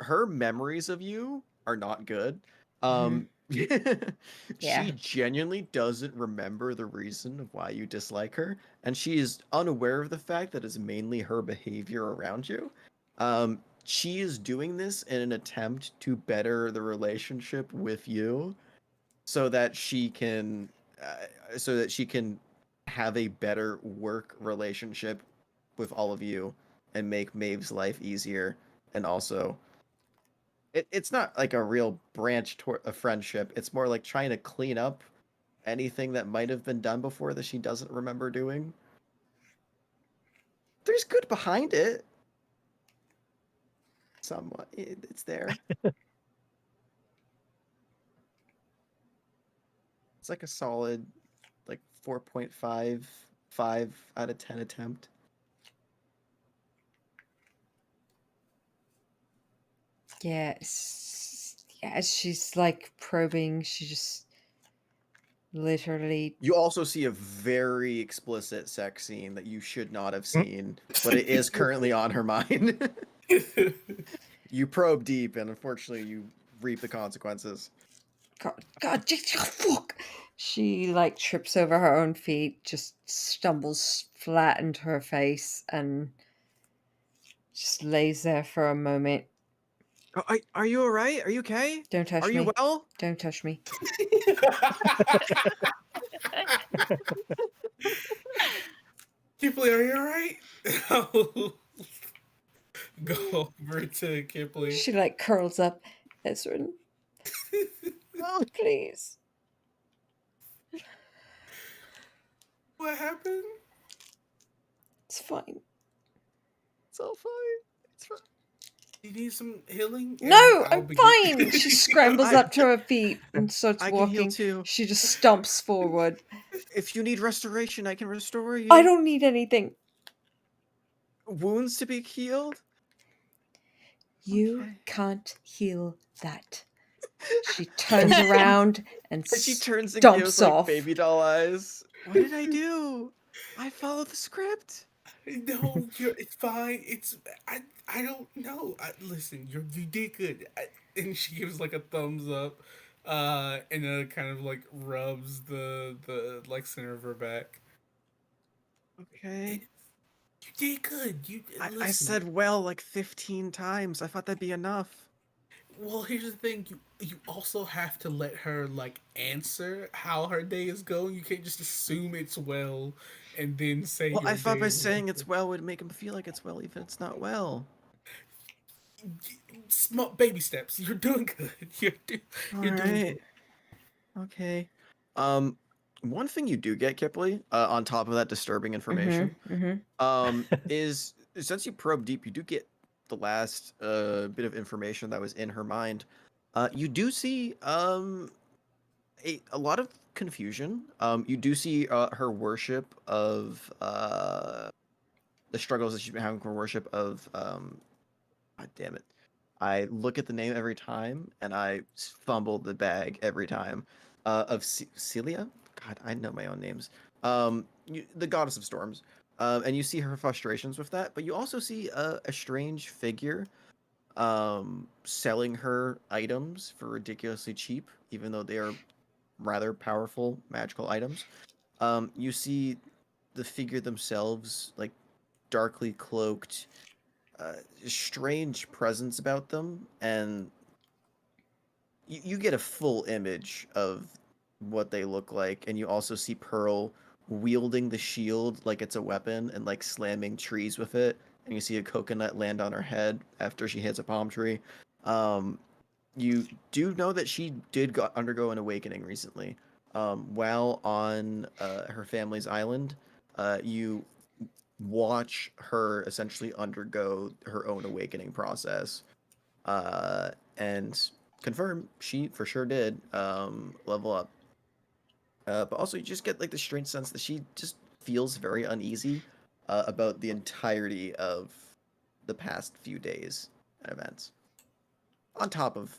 Her memories of you are not good. She Yeah. genuinely doesn't remember the reason of why you dislike her, and she is unaware of the fact that it's mainly her behavior around you. She is doing this in an attempt to better the relationship with you, so that she can, so that she can have a better work relationship with all of you, and make Maeve's life easier, and also it's not like a real branch toward a friendship. It's more like trying to clean up anything that might have been done before that she doesn't remember doing. There's good behind it. Somewhat. It's there. It's like a solid like 4.55 out of 10 attempt. Yeah. Yeah, she's like probing. She just literally. You also see a very explicit sex scene that you should not have seen, but it is currently on her mind. You probe deep, and unfortunately, you reap the consequences. God, fuck. She like trips over her own feet, just stumbles flat into her face, and just lays there for a moment. Are you all right? Are you okay? Don't touch Are me. you well? Don't touch me. Kipley, are you alright? I'll go over to Kipley. She like curls up. Ezrin, Oh, please. What happened? It's fine. it's all fine. It's fine. You need some healing? And No, I'll I'm begin- fine. She scrambles I- up to her feet and starts I can heal walking. too. She just stomps forward. If you need restoration, I can restore you. I don't need anything. Wounds to be healed? You Okay. can't heal that. She turns around and And she turns and gives stomps like off. baby doll eyes. What did I do? I followed the script. No, it's fine. I don't know. Listen, you did good. And she gives like a thumbs up, and then kind of like rubs the like center of her back. Okay. You did good. I Listen. said well like 15 times. I thought that'd be enough. Well, here's the thing. You also have to let her like answer how her day is going. You can't just assume it's well and then say Well, your I thought day by is saying it's well would make him feel like it's well, even if it's not well. Small baby steps. You're doing good. You're doing Alright. Okay. One thing you do get, Kipley, on top of that disturbing information, is since you probe deep, you do get the last bit of information that was in her mind. You do see a lot of confusion. You do see her worship of the struggles that she's been having, her worship of God damn it. I look at the name every time and I fumble the bag every time. Of Celia? God, I know my own names. The goddess of storms. And you see her frustrations with that, but you also see a strange figure selling her items for ridiculously cheap, even though they are rather powerful magical items. You see the figure themselves, like darkly cloaked, uh, strange presence about them, and you get a full image of what they look like, and you also see Pearl wielding the shield like it's a weapon and like slamming trees with it, and you see a coconut land on her head after she hits a palm tree. Um, you do know that she did undergo an awakening recently. While on her family's island, you watch her essentially undergo her own awakening process, and confirm she for sure did level up. But also, you just get like the strange sense that she just feels very uneasy about the entirety of the past few days and events. On top of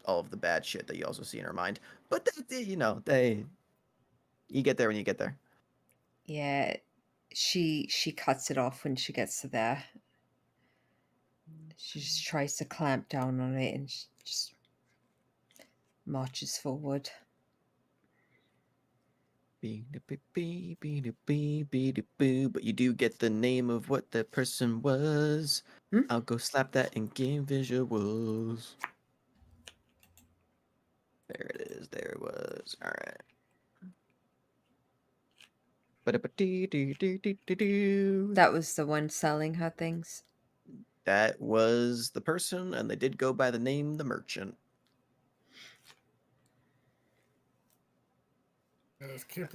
all of the bad shit that you also see in her mind, but you get there when you get there. Yeah, she cuts it off when she gets to there. She just tries to clamp down on it and she just marches forward. But you do get the name of what the person was. I'll go slap that in game visuals. There it is. There it was. All right. That was the one selling her things. That was the person, and they did go by the name the merchant.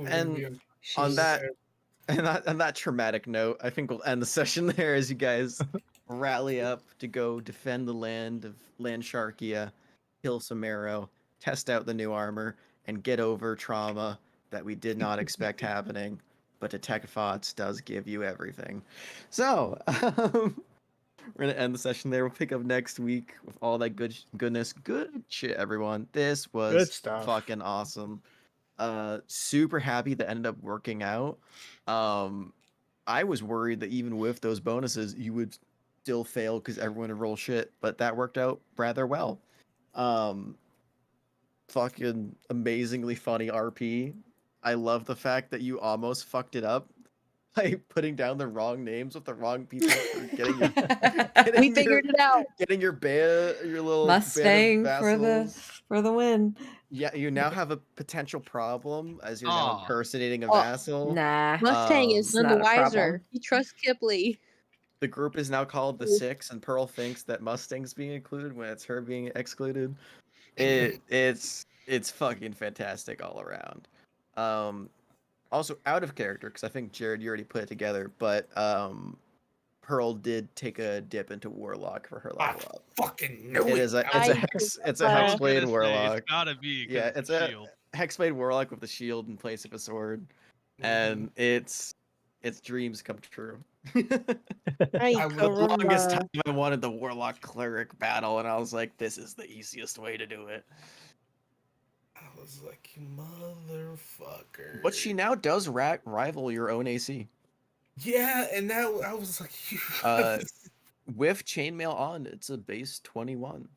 And on that on that traumatic note, I think we'll end the session there as you guys rally up to go defend the land of Landsharkia, kill some marrow, test out the new armor, and get over trauma that we did not expect happening. But Detective Fots does give you everything. So, we're gonna end the session there. We'll pick up next week with all that goodness. Good shit, everyone. This Good was stuff. fucking awesome. Super happy that ended up working out. I was worried that even with those bonuses, you would still fail because everyone would roll shit, but that worked out rather well. Um, Fucking amazingly funny RP. I love the fact that you almost fucked it up. by putting down the wrong names with the wrong people for getting your We figured it out. getting your little band of Mustang vassals. for the win. Yeah, you now have a potential problem as you're now Aw. impersonating a Oh, vassal. Nah. Mustang is It's none the not a wiser. problem. He trusts Kipley. The group is now called the Six, and Pearl thinks that Mustang's being included when it's her being excluded. It's fucking fantastic all around. Also out of character because I think Jared, you already put it together, but Pearl did take a dip into Warlock for her I level up. fucking knew It it. is a I- it's a I I was Hexblade gonna say, Warlock. it's gotta be. 'cause Yeah, it's it's a a shield. Hexblade Warlock with the shield in place of a sword, Mhm. and its dreams come true. Ay, I The would- longest time caramba. I wanted the Warlock Cleric battle, and I was like, this is the easiest way to do it. I was like, you motherfucker. But she now does rival your own AC. Yeah, and now I was like, you. With chainmail on, it's a base 21.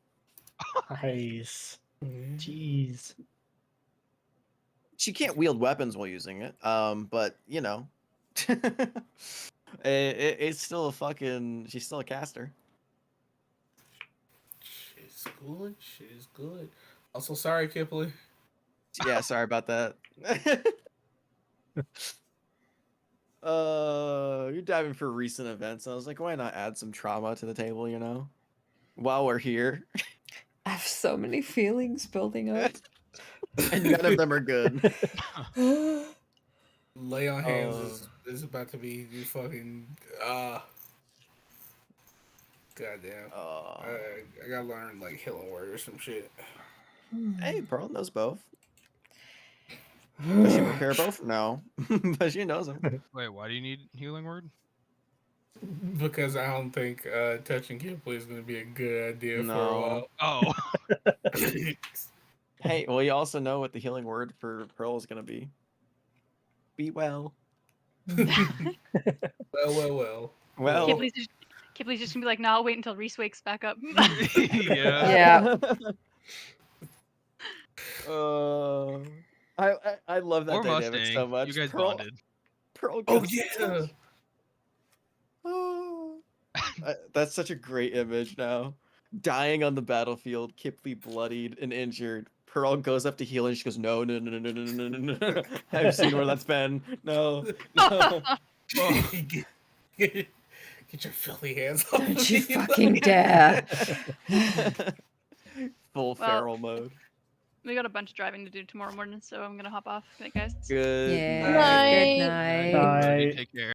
Nice. Mhm. Jeez. She can't wield weapons while using it, but you know, it's still a fucking. She's still a caster. She's good. She's good. Also, sorry, Kipley. Yeah, sorry about that. You're diving for recent events. I was like, why not add some trauma to the table, you know? While we're here. I have so many feelings building up. And none of them are good. Lay on hands is about to be you fucking goddamn. I gotta learn like healing word or some shit. Hey, Pearl knows both. Does she prepare both? No. But she knows them. Wait, why do you need healing word? Because I don't think touching Kipley is gonna be a good idea No. for a while. Oh. Hey, well, you also know what the healing word for Pearl is going to be. Be well. Well. Well. Kipley's just gonna be like, nah, I'll wait until Reese wakes back up. Yeah. I love that Or dynamic Mustang. so much. You guys Pearl bonded. goes Oh to yeah. touch. Oh. That's such a great image now. Dying on the battlefield, Kipley bloodied and injured. Pearl goes up to heal and she goes, no. I've seen where that's been. No. Get your filthy hands off Don't of you me. fucking dare. Full feral mode. We got a bunch of driving to do tomorrow morning, so I'm gonna hop off. Good night, guys. Good Yeah. night. Good Night. night. Bye. Take care.